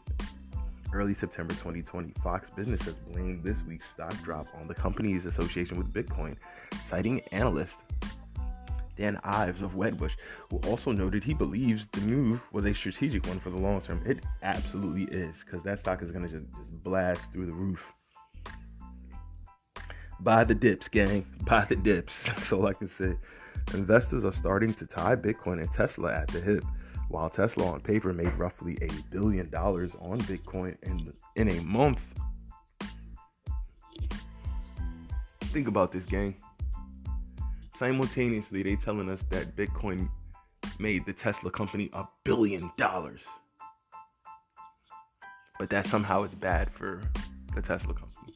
early September 2020. Fox Business has blamed this week's stock drop on the company's association with Bitcoin, citing analyst Dan Ives of Wedbush, who also noted he believes the move was a strategic one for the long term. It absolutely is, because that stock is going to just blast through the roof. Buy the dips, gang. Buy the dips. That's all I can say. Investors are starting to tie Bitcoin and Tesla at the hip. While Tesla on paper made roughly $1 billion on Bitcoin in a month. Think about this, gang. Simultaneously, they telling us that Bitcoin made the Tesla company $1 billion. But that somehow is bad for the Tesla company.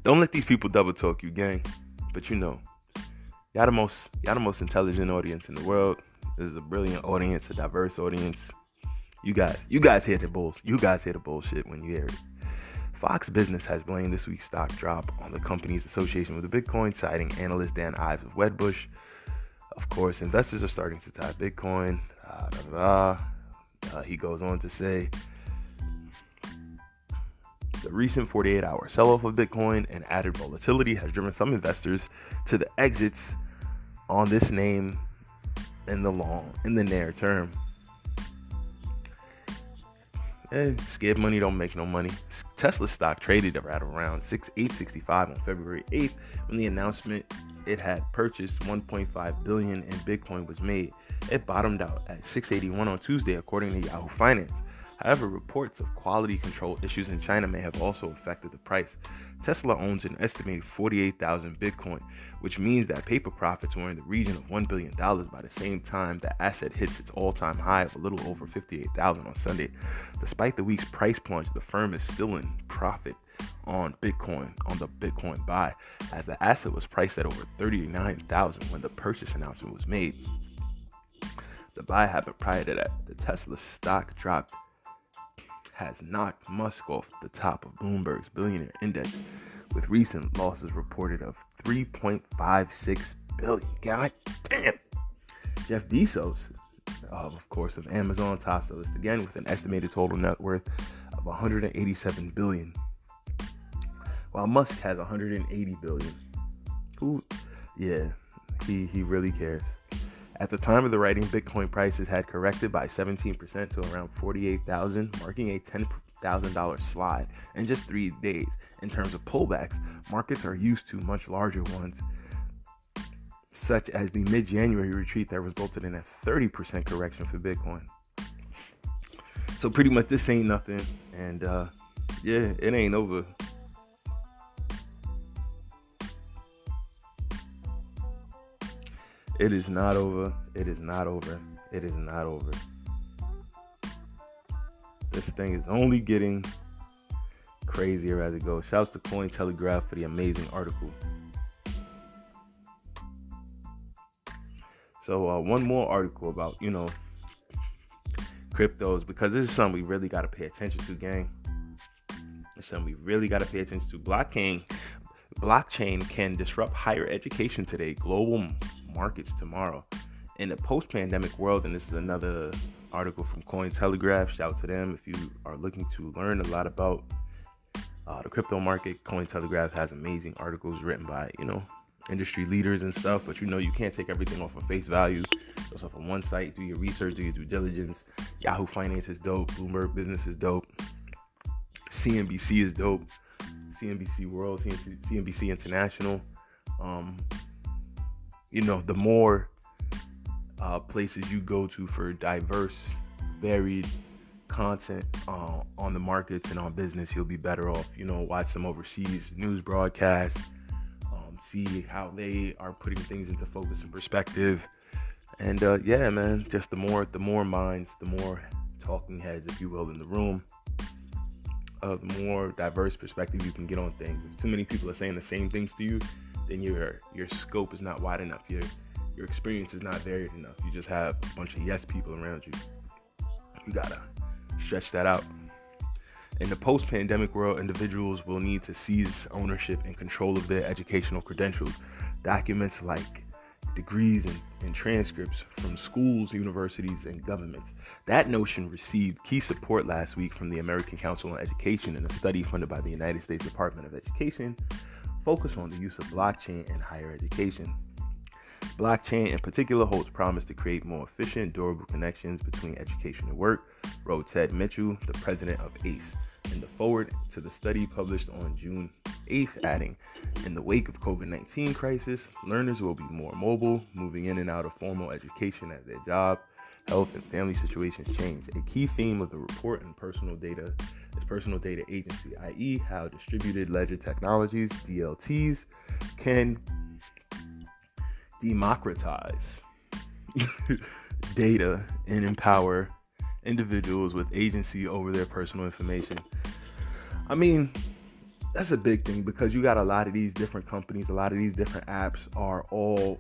Don't let these people double talk you, gang. But y'all the most intelligent audience in the world. This is a brilliant audience, a diverse audience. You guys hear the bullshit. You guys hear the bullshit when you hear it. Fox Business has blamed this week's stock drop on the company's association with the Bitcoin, citing analyst Dan Ives of Wedbush. Of course, investors are starting to tie Bitcoin. He goes on to say, the recent 48-hour sell-off of Bitcoin and added volatility has driven some investors to the exits on this name in the near term. Scared money don't make no money. Tesla stock traded at around $865 on February 8th when the announcement it had purchased $1.5 billion in Bitcoin was made. It bottomed out at $681 on Tuesday, according to Yahoo Finance. However, reports of quality control issues in China may have also affected the price. Tesla owns an estimated 48,000 Bitcoin, which means that paper profits were in the region of $1 billion by the same time the asset hits its all-time high of a little over 58,000 on Sunday. Despite the week's price plunge, the firm is still in profit on the Bitcoin buy, as the asset was priced at over 39,000 when the purchase announcement was made. The buy happened prior to that. The Tesla stock dropped has knocked Musk off the top of Bloomberg's billionaire index, with recent losses reported of $3.56 billion. God damn. Jeff Bezos, of course, of Amazon, tops the list again with an estimated total net worth of $187 billion, while Musk has $180 billion. He really cares. At the time of the writing, Bitcoin prices had corrected by 17% to around 48,000, marking a $10,000 slide in just 3 days. In terms of pullbacks, markets are used to much larger ones. such as the mid-January retreat that resulted in a 30% correction for Bitcoin. So pretty much this ain't nothing, and yeah, it ain't over. It is not over. It is not over. It is not over. This thing is only getting crazier as it goes. Shouts to Cointelegraph for the amazing article. So one more article about, cryptos, because this is something we really got to pay attention to, gang. It's something we really got to pay attention to. Blockchain can disrupt higher education today, global markets tomorrow. In the post-pandemic world, and this is another article from Cointelegraph, shout out to them. If you are looking to learn a lot about the crypto market, Cointelegraph has amazing articles written by, industry leaders and stuff, but you can't take everything off of face value. Just off of one site, do your research, do your due diligence. Yahoo Finance is dope, Bloomberg Business is dope, CNBC is dope, CNBC World, CNBC International. The more places you go to for diverse, varied content on the markets and on business, you'll be better off. Watch some overseas news broadcasts, see how they are putting things into focus and perspective. And yeah, man, just the more minds, the more talking heads, if you will, in the room, the more diverse perspective you can get on things. If too many people are saying the same things to you, then your scope is not wide enough. Your experience is not varied enough. You just have a bunch of yes people around you. You gotta stretch that out. In the post-pandemic world, individuals will need to seize ownership and control of their educational credentials. Documents like degrees and transcripts from schools, universities, and governments. That notion received key support last week from the American Council on Education in a study funded by the United States Department of Education, focused on the use of blockchain in higher education. Blockchain in particular holds promise to create more efficient, durable connections between education and work, wrote Ted Mitchell, the president of ACE, in the foreword to the study published on June 8th, adding, in the wake of COVID-19 crisis, learners will be more mobile, moving in and out of formal education as their job, health, and family situations change. A key theme of the report in personal data agency, i.e. how distributed ledger technologies, DLTs, can democratize data and empower individuals with agency over their personal information. I mean, that's a big thing, because you got a lot of these different companies, a lot of these different apps are all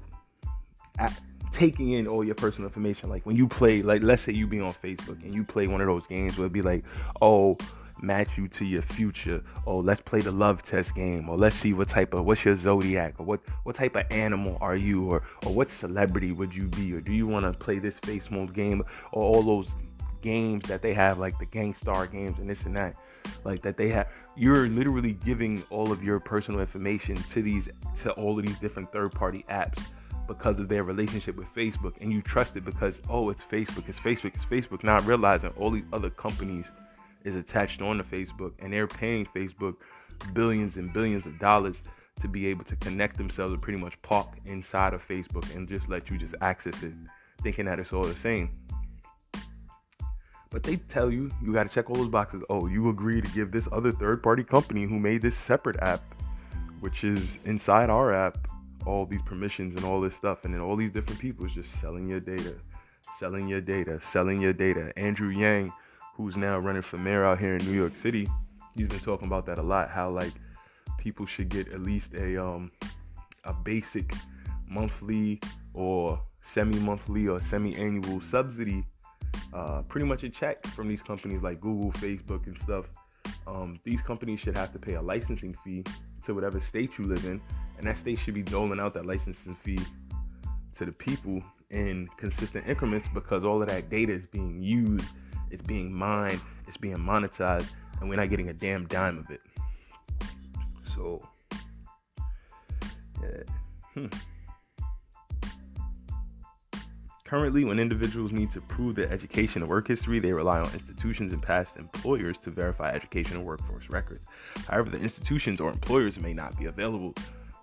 taking in all your personal information. Like when you play, like let's say you be on Facebook and you play one of those games where it'd be like, oh, match you to your future, or let's play the love test game, or let's see what's your zodiac, or what type of animal are you, or what celebrity would you be, or do you want to play this face mode game, or all those games that they have, like the Gangstar games and this and that, like that they have. You're literally giving all of your personal information to all of these different third-party apps because of their relationship with Facebook, and you trust it because, oh, it's Facebook, not realizing all these other companies is attached on to Facebook, and they're paying Facebook billions and billions of dollars to be able to connect themselves and pretty much park inside of Facebook and just let you just access it, thinking that it's all the same. But they tell you got to check all those boxes. Oh, you agree to give this other third-party company who made this separate app, which is inside our app, all these permissions and all this stuff. And then all these different people is just selling your data. Andrew Yang, who's now running for mayor out here in New York City, he's been talking about that a lot, how like people should get at least a basic monthly or semi-monthly or semi-annual subsidy, pretty much a check from these companies like Google, Facebook, and stuff. These companies should have to pay a licensing fee to whatever state you live in, and that state should be doling out that licensing fee to the people in consistent increments, because all of that data is being used, it's being mined, it's being monetized, and we're not getting a damn dime of it. So, yeah. Currently, when individuals need to prove their education and work history, they rely on institutions and past employers to verify education and workforce records. However, the institutions or employers may not be available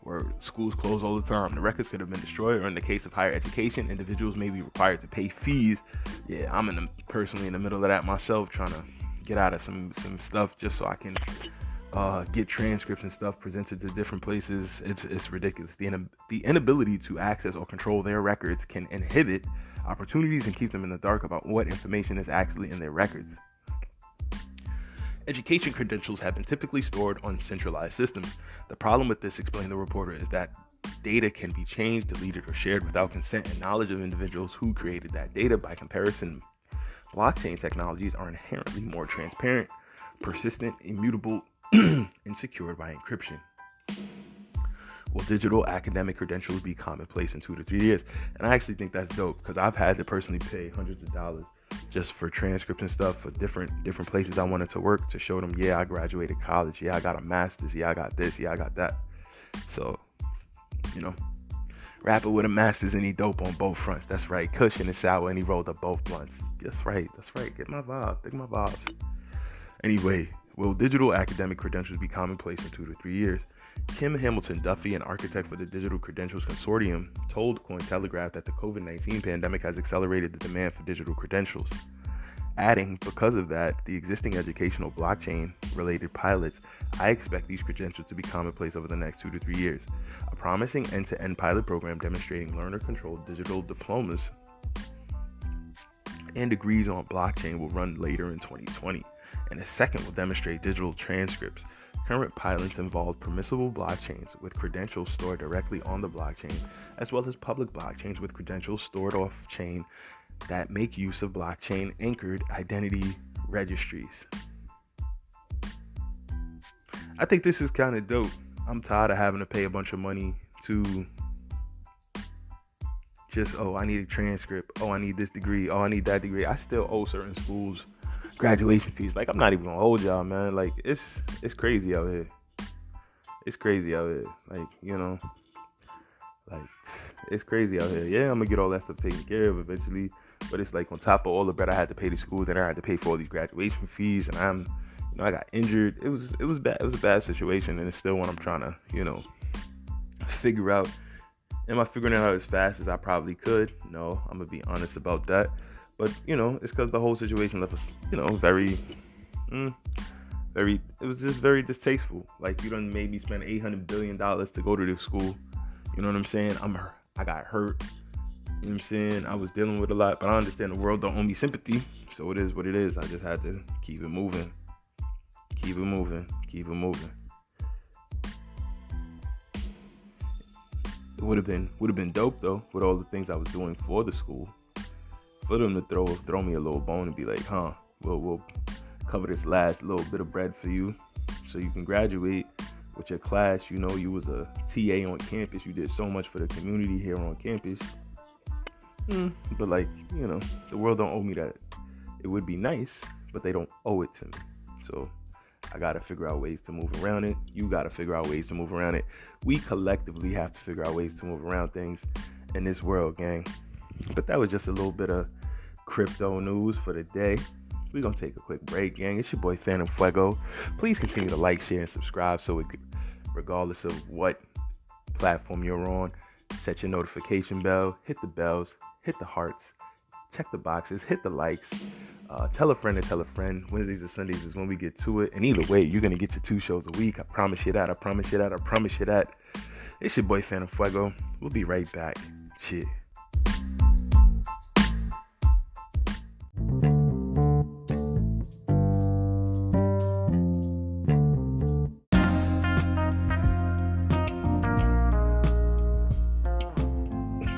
where schools close all the time. The records could have been destroyed, or in the case of higher education, individuals may be required to pay fees. Yeah, I'm personally in the middle of that myself, trying to get out of some stuff just so I can get transcripts and stuff presented to different places. It's ridiculous. The inability to access or control their records can inhibit opportunities and keep them in the dark about what information is actually in their records. Education credentials have been typically stored on centralized systems. The problem with this, explained the reporter, is that data can be changed, deleted, or shared without consent and knowledge of individuals who created that data. By comparison, blockchain technologies are inherently more transparent, persistent, immutable, and secured by encryption. Will digital academic credentials be commonplace in 2 to 3 years? And I actually think that's dope, because I've had to personally pay hundreds of dollars just for transcripts and stuff for different places I wanted to work, to show them, yeah, I graduated college, yeah, I got a master's, yeah, I got this, yeah, I got that. So, rapper with a master's and he dope on both fronts. That's right. Cushion is sour and he rolled up both blunts. That's right. Get my vibe. Dig my vibes. Anyway, will digital academic credentials be commonplace in 2 to 3 years? Kim Hamilton Duffy, an architect for the Digital Credentials Consortium, told Cointelegraph that the COVID-19 pandemic has accelerated the demand for digital credentials. Adding, because of that, the existing educational blockchain-related pilots, I expect these credentials to be commonplace over the next 2 to 3 years. A promising end-to-end pilot program demonstrating learner-controlled digital diplomas and degrees on blockchain will run later in 2020, and a second will demonstrate digital transcripts. Current pilots involve permissible blockchains with credentials stored directly on the blockchain, as well as public blockchains with credentials stored off-chain that make use of blockchain-anchored identity registries. I think this is kind of dope. I'm tired of having to pay a bunch of money to just, I need a transcript. I need this degree. I need that degree. I still owe certain schools graduation fees. Like, I'm not even gonna hold y'all, man. Like, it's crazy out here. It's crazy out here. It's crazy out here. Yeah, I'm gonna get all that stuff taken care of eventually. But it's like, on top of all the bread I had to pay to school, then I had to pay for all these graduation fees, and I got injured. It was bad. It was a bad situation, and it's still one I'm trying to, figure out. Am I figuring it out as fast as I probably could? No, I'm gonna be honest about that. But, it's because the whole situation left us, very, it was just very distasteful. Like, you done made me spend $800 billion to go to this school. You know what I'm saying? I got hurt. You know what I'm saying? I was dealing with a lot, but I understand the world don't owe me sympathy. So it is what it is. I just had to keep it moving. Keep it moving. It would have been dope, though, with all the things I was doing for the school, for them to throw me a little bone and be like, we'll cover this last little bit of bread for you so you can graduate with your class. You was a TA on campus. You did so much for the community here on campus. But the world don't owe me that. It would be nice, but they don't owe it to me. So I got to figure out ways to move around it. You got to figure out ways to move around it. We collectively have to figure out ways to move around things in this world, gang. But that was just a little bit of crypto news for the day. We're going to take a quick break, gang. It's your boy, Phantm Phuego. Please continue to like, share, and subscribe regardless of what platform you're on. Set your notification bell, hit the bells, hit the hearts, check the boxes, hit the likes. Tell a friend to tell a friend. Wednesdays and Sundays is when we get to it. And either way, you're going to get your 2 shows a week. I promise you that. It's your boy, Phantm Phuego. We'll be right back. Shit.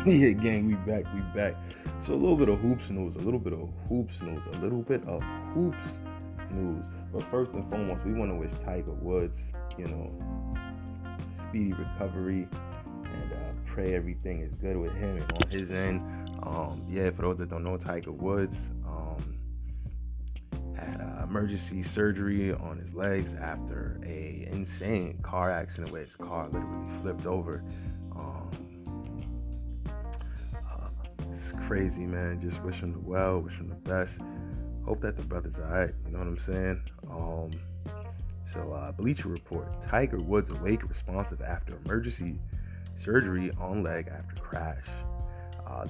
Yeah, gang, we back. So a little bit of hoops news. But first and foremost, we want to wish Tiger Woods, speedy recovery, and pray everything is good with him and on his end. For those that don't know, Tiger Woods had emergency surgery on his legs after a insane car accident where his car literally flipped over. It's crazy, man. Just wish him the well, wish him the best. Hope that the brother's alright. You know what I'm saying? So, Bleacher Report, Tiger Woods awake, responsive after emergency surgery on leg after crash.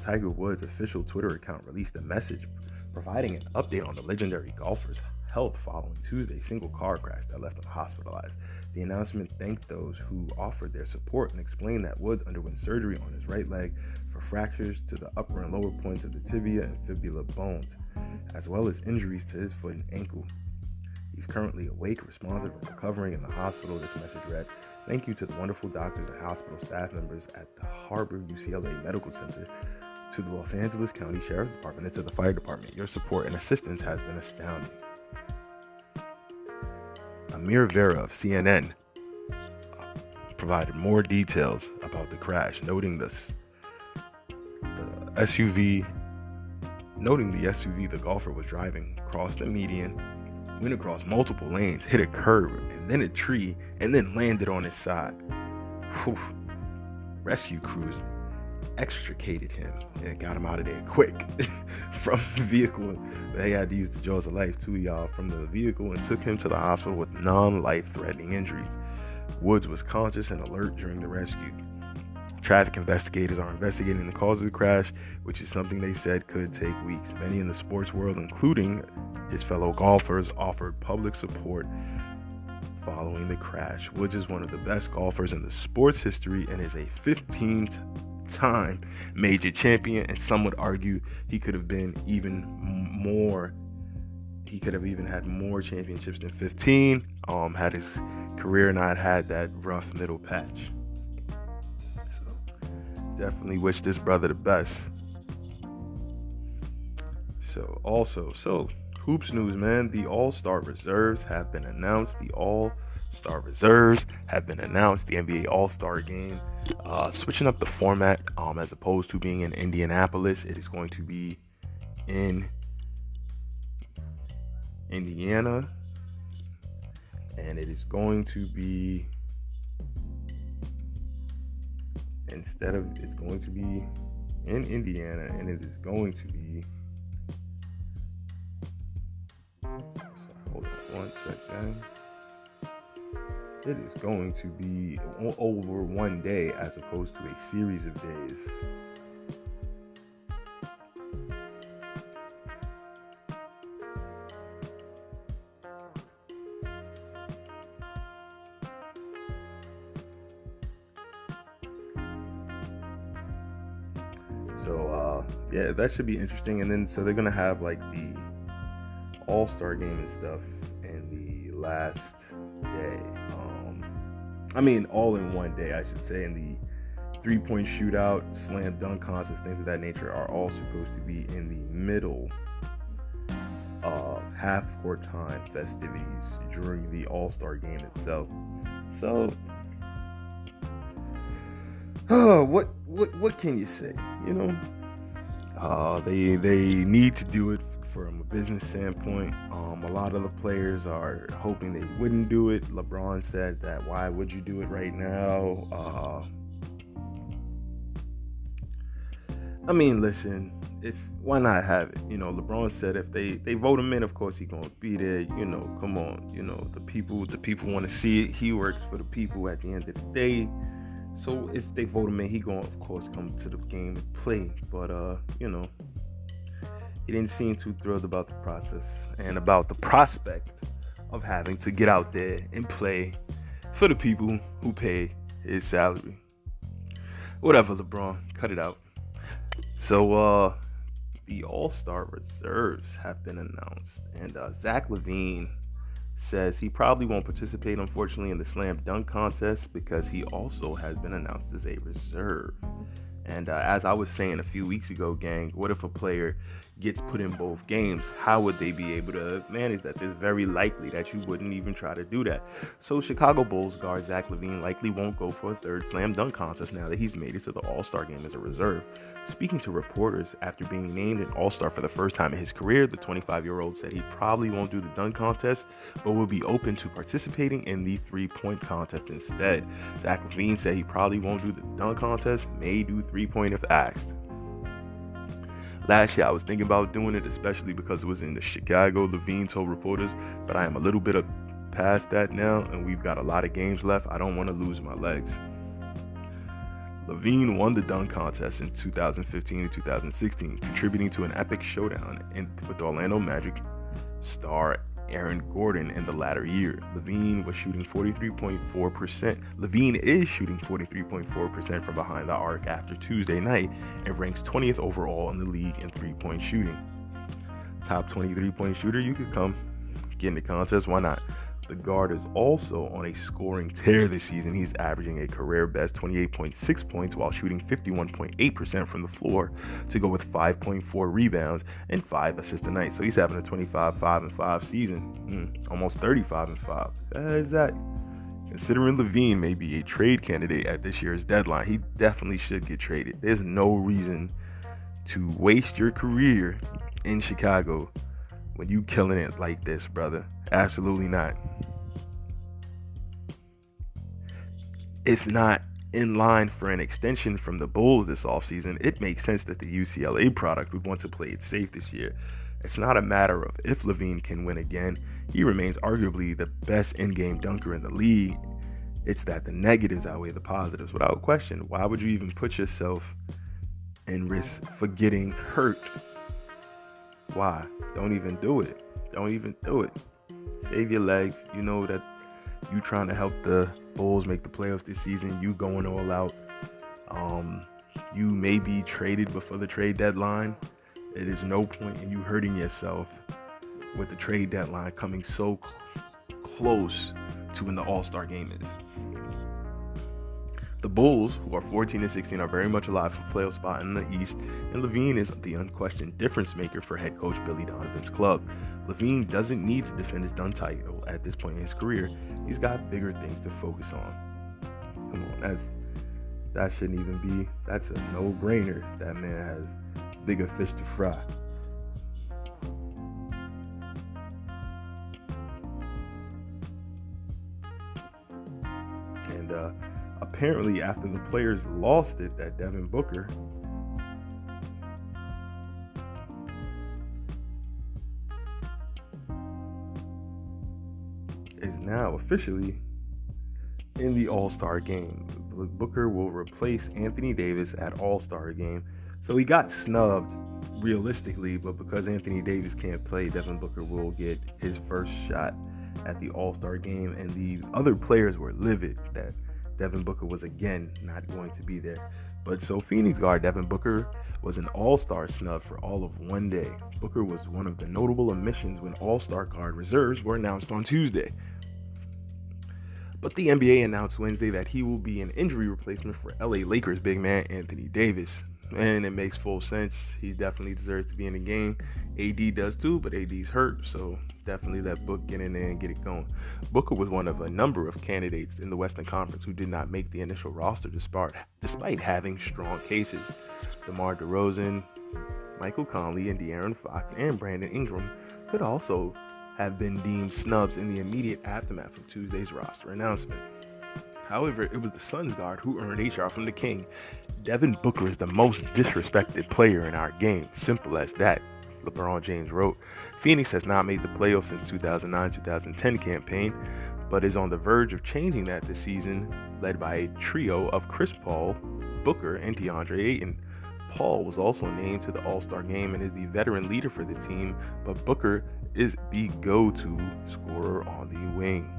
Tiger Woods' official Twitter account released a message providing an update on the legendary golfer's health following Tuesday's single car crash that left him hospitalized. The announcement thanked those who offered their support and explained that Woods underwent surgery on his right leg for fractures to the upper and lower points of the tibia and fibula bones, as well as injuries to his foot and ankle. He's currently awake, responsive, and recovering in the hospital, this message read. Thank you to the wonderful doctors and hospital staff members at the Harbor UCLA Medical Center, to the Los Angeles County Sheriff's Department, and to the Fire Department. Your support and assistance has been astounding. Amir Vera of CNN provided more details about the crash, noting the SUV the golfer was driving crossed the median, went across multiple lanes, hit a curb, and then a tree, and then landed on his side. Whew. Rescue crews extricated him and got him out of there quick from the vehicle. They had to use the jaws of life too, y'all, from the vehicle, and took him to the hospital with non-life-threatening injuries. Woods was conscious and alert during the rescue. Traffic investigators are investigating the cause of the crash, which is something they said could take weeks. Many in the sports world, including his fellow golfers, offered public support following the crash. Woods is one of the best golfers in the sports history and is a 15th-time major champion, and some would argue he could have been even more. He could have even had more championships than 15, had his career not had that rough middle patch. So definitely wish this brother the best. So hoops news, man. The All-Star reserves have been announced. The NBA All-Star game, switching up the format, as opposed to being in Indianapolis, it is going to be in Indiana, and it is going to be in Indiana, and it is going to be. Hold on one second. It is going to be over one day as opposed to a series of days. So, yeah, that should be interesting. And then, so they're going to have like the All-Star game and stuff in the last day. All in one day, I should say. And the 3-point shootout, slam dunk contests, things of that nature are all supposed to be in the middle of half-court time festivities during the All-Star game itself. So, what can you say? They need to do it from a business standpoint. A lot of the players are hoping they wouldn't do it. LeBron said that, why would you do it right now? Listen, why not have it? LeBron said if they vote him in, of course he's gonna be there. Come on. The people want to see it. He works for the people at the end of the day. So if they vote him in, he gonna, of course, come to the game and play. But he didn't seem too thrilled about the process and about the prospect of having to get out there and play for the people who pay his salary. Whatever, LeBron, cut it out. So the All-Star reserves have been announced, and Zach LaVine says he probably won't participate, unfortunately, in the slam dunk contest because he also has been announced as a reserve. And as I was saying a few weeks ago, gang, what if a player gets put in both games? How would they be able to manage that? It's very likely that you wouldn't even try to do that. So Chicago Bulls guard Zach LaVine likely won't go for a third slam dunk contest now that he's made it to the All-Star game as a reserve. Speaking to reporters after being named an All-Star for the first time in his career, the 25-year-old said he probably won't do the dunk contest, but will be open to participating in the 3-point contest instead. Zach LaVine said he probably won't do the dunk contest, may do 3-point if asked. Last year, I was thinking about doing it, especially because it was in the Chicago. LaVine told reporters, but I am a little bit past that now, and we've got a lot of games left. I don't want to lose my legs. LaVine won the dunk contest in 2015 and 2016, contributing to an epic showdown with Orlando Magic star Aaron Gordon in the latter year. LaVine was shooting 43.4%. LaVine is shooting 43.4% from behind the arc after Tuesday night and ranks 20th overall in the league in three-point shooting. Top 20 three-point shooter, you could come get in the contest. Why not? The guard is also on a scoring tear this season. He's averaging a career best 28.6 points while shooting 51.8% from the floor to go with 5.4 rebounds and 5 assists a night. So he's having a 25-5-5 season. Almost 35-5. Is that? Considering LaVine may be a trade candidate at this year's deadline, he definitely should get traded. There's no reason to waste your career in Chicago when you killing it like this, brother. Absolutely not. If not in line for an extension from the Bulls this offseason, it makes sense that the UCLA product would want to play it safe this year. It's not a matter of if LaVine can win again. He remains arguably the best in-game dunker in the league. It's that the negatives outweigh the positives without question. Why would you even put yourself in risk for getting hurt? Why? Don't even do it. Don't even do it. Save your legs. You know that you trying to help the Bulls make the playoffs this season. You going all out. You may be traded before the trade deadline. It is no point in you hurting yourself with the trade deadline coming so close to when the All-Star game is. The Bulls, who are 14-16, are very much alive for a playoff spot in the East, and LaVine is the unquestioned difference maker for head coach Billy Donovan's club. LaVine doesn't need to defend his dunk title at this point in his career. He's got bigger things to focus on. Come on, that shouldn't even be. That's a no-brainer. That man has bigger fish to fry. And apparently after the players lost it, that Devin Booker is now officially in the All-Star game. Booker will replace Anthony Davis at All-Star game. So he got snubbed realistically, but because Anthony Davis can't play, Devin Booker will get his first shot at the All-Star game, and the other players were livid that Devin Booker was again not going to be there. But so Phoenix guard Devin Booker was an All-Star snub for all of one day. Booker was one of the notable omissions when All-Star guard reserves were announced on Tuesday. But the NBA announced Wednesday that he will be an injury replacement for LA Lakers big man Anthony Davis. And it makes full sense. He definitely deserves to be in the game. AD does too, but AD's hurt, so definitely let Book get in there and get it going. Booker was one of a number of candidates in the Western Conference who did not make the initial roster despite having strong cases. DeMar DeRozan, Michael Conley, and De'Aaron Fox, and Brandon Ingram could also have been deemed snubs in the immediate aftermath of Tuesday's roster announcement. However, it was the Suns guard who earned HR from the King. Devin Booker is the most disrespected player in our game. Simple as that, LeBron James wrote. Phoenix has not made the playoffs since 2009-2010 campaign, but is on the verge of changing that this season, led by a trio of Chris Paul, Booker, and DeAndre Ayton. Paul was also named to the All-Star game and is the veteran leader for the team, but Booker is the go-to scorer on the wing.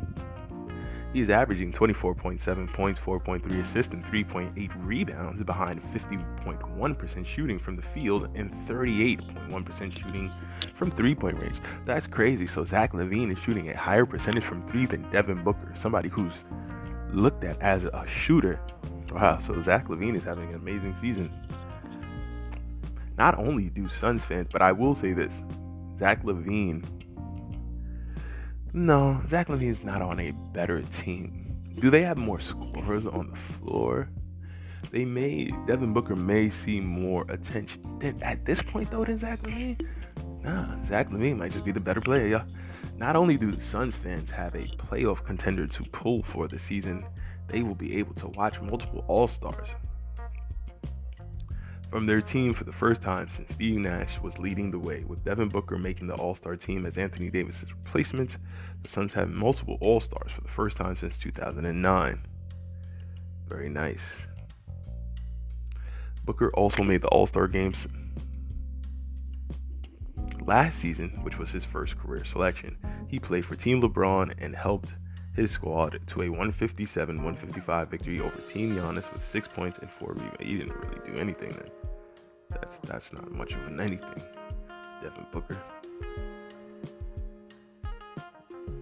He's averaging 24.7 points, 4.3 assists, and 3.8 rebounds behind 50.1% shooting from the field and 38.1% shooting from three-point range. That's crazy. So Zach LaVine is shooting a higher percentage from three than Devin Booker, somebody who's looked at as a shooter. Wow, so Zach LaVine is having an amazing season. Not only do Suns fans, but I will say this, Zach LaVine is not on a better team. Do they have more scorers on the floor? Devin Booker may see more attention at this point though than Zach LaVine. Zach LaVine might just be the better player, y'all. Not only do the Suns fans have a playoff contender to pull for the season, they will be able to watch multiple All-Stars. from their team for the first time since Steve Nash was leading the way, with Devin Booker making the All-Star team as Anthony Davis' replacement. The Suns have multiple All-Stars for the first time since 2009. Very nice. Booker also made the All-Star games last season, which was his first career selection. He played for Team LeBron and helped his squad to a 157-155 victory over Team Giannis with 6 points and 4 rebounds. He didn't really do anything then. That's not much of an anything. Devin Booker.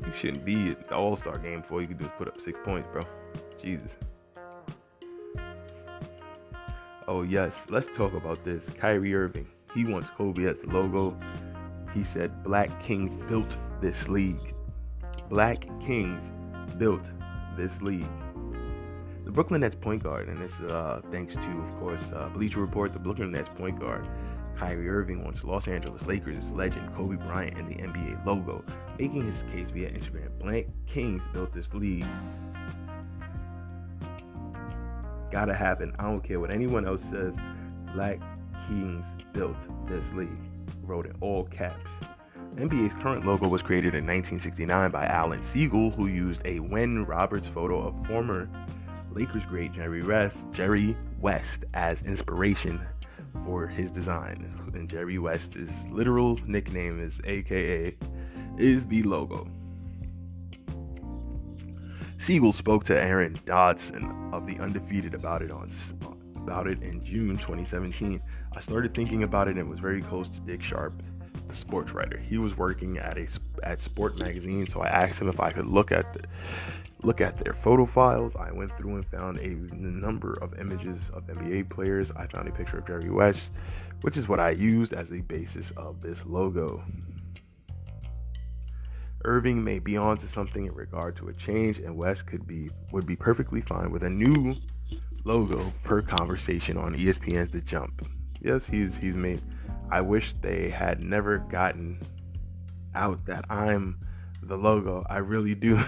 You shouldn't be at the All-Star game before you can do is put up 6 points, bro. Jesus. Oh yes, let's talk about this. Kyrie Irving. He wants Kobe as the logo. He said, "Black Kings built this league." Black Kings built this league. The Brooklyn Nets point guard, and this thanks to, of course, Bleacher Report, the Brooklyn Nets point guard, Kyrie Irving, wants Los Angeles Lakers legend Kobe Bryant in the NBA logo, making his case via Instagram. Black Kings built this league. Gotta happen. I don't care what anyone else says. Black Kings built this league. Wrote in all caps. NBA's current logo was created in 1969 by Alan Siegel, who used a Wen Roberts photo of former Lakers great Jerry West as inspiration for his design. And Jerry West's literal nickname is ncaa is the logo. Siegel spoke to Aaron Dodson of The Undefeated about it in June 2017. "I started thinking about it and was very close to Dick Sharp, the sports writer. He was working at Sport Magazine, so I asked him if I could look at their photo files. I went through and found a number of images of NBA players. I found a picture of Jerry West, which is what I used as the basis of this logo. Irving may be onto something in regard to a change, and West would be perfectly fine with a new logo per conversation on ESPN's The Jump." Yes, he's made. I wish they had never gotten out that I'm the logo. I really do.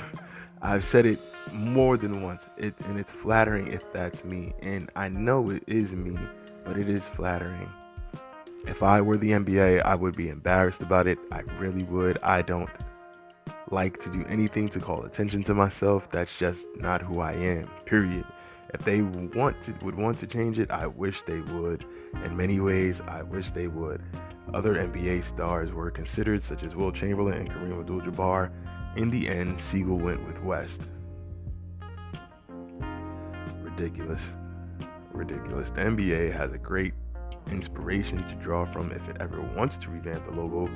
I've said it more than once, and it's flattering if that's me, and I know it is me, but it is flattering. If I were the NBA, I would be embarrassed about it. I really would. I don't like to do anything to call attention to myself. That's just not who I am, period. If they would want to change it, I wish they would. In many ways, I wish they would. Other NBA stars were considered, such as Wilt Chamberlain and Kareem Abdul-Jabbar. In the end, Siegel went with West. Ridiculous. The NBA has a great inspiration to draw from if it ever wants to revamp the logo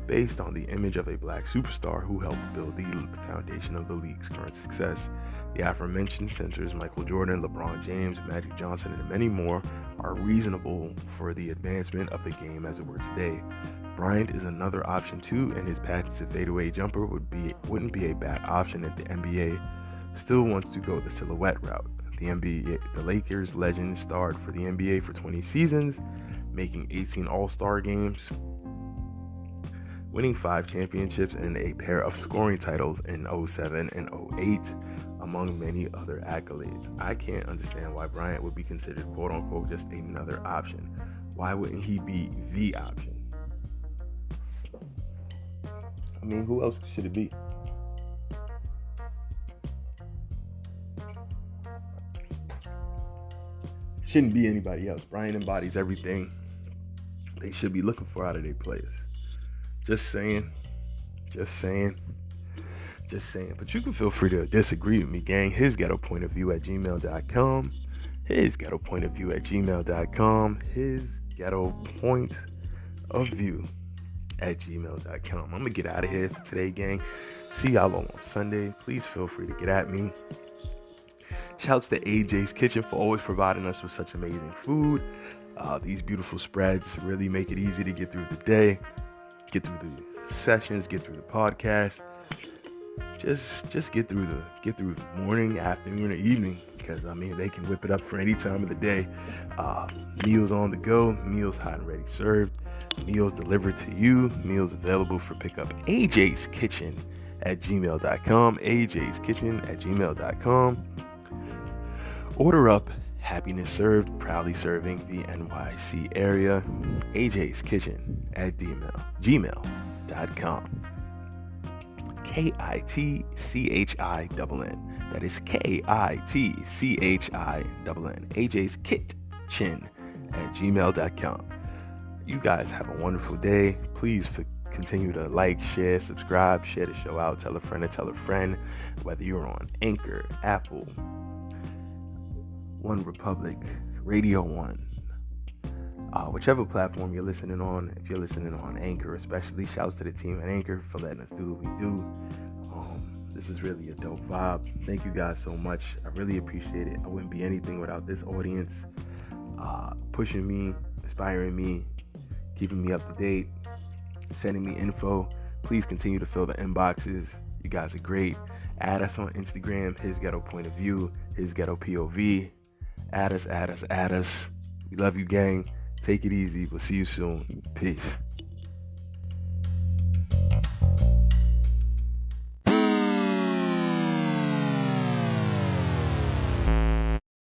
based on the image of a black superstar who helped build the foundation of the league's current success. The aforementioned censors, Michael Jordan, LeBron James, Magic Johnson, and many more, are reasonable for the advancement of the game as it were today. Bryant is another option too, and his patented fadeaway jumper wouldn't be a bad option if the NBA still wants to go the silhouette route. The Lakers legend starred for the NBA for 20 seasons, making 18 All-Star games, winning 5 championships and a pair of scoring titles in 2007 and 2008, among many other accolades. I can't understand why Bryant would be considered quote-unquote just another option. Why wouldn't he be the option? I mean, who else should it be? Shouldn't be anybody else. Bryant embodies everything they should be looking for out of their players. Just saying. But you can feel free to disagree with me, gang. His Ghetto Point of View at gmail.com. His Ghetto Point of View at gmail.com. His Ghetto Point of View at gmail.com. I'm going to get out of here for today, gang. See y'all on Sunday. Please feel free to get at me. Shouts to AJ's Kitchen for always providing us with such amazing food. These beautiful spreads really make it easy to get through the day, get through the sessions, get through the podcast. Just get through the morning, afternoon, or evening, because I mean they can whip it up for any time of the day. Meals on the go, meals hot and ready served, meals delivered to you, meals available for pickup. AJ's Kitchen at gmail.com. AJ's Kitchen at gmail.com. Order up Happiness served, proudly serving the NYC area. AJ's Kitchen at gmail.com. KITCHINN. That is KITCHINN. AJ's Kitchen at gmail.com. You guys have a wonderful day. Please continue to like, share, subscribe, share the show out, tell a friend to tell a friend, whether you're on Anchor, Apple, One Republic, Radio One, whichever platform you're listening on. If you're listening on Anchor especially, shouts to the team at Anchor for letting us do what we do. This is really a dope vibe. Thank you guys so much. I really appreciate it. I wouldn't be anything without this audience pushing me, inspiring me, keeping me up to date, sending me info. Please continue to fill the inboxes. You guys are great. Add us on Instagram, His Ghetto Point of View, His Ghetto POV. Add us. We love you, gang. Take it easy. We'll see you soon. Peace.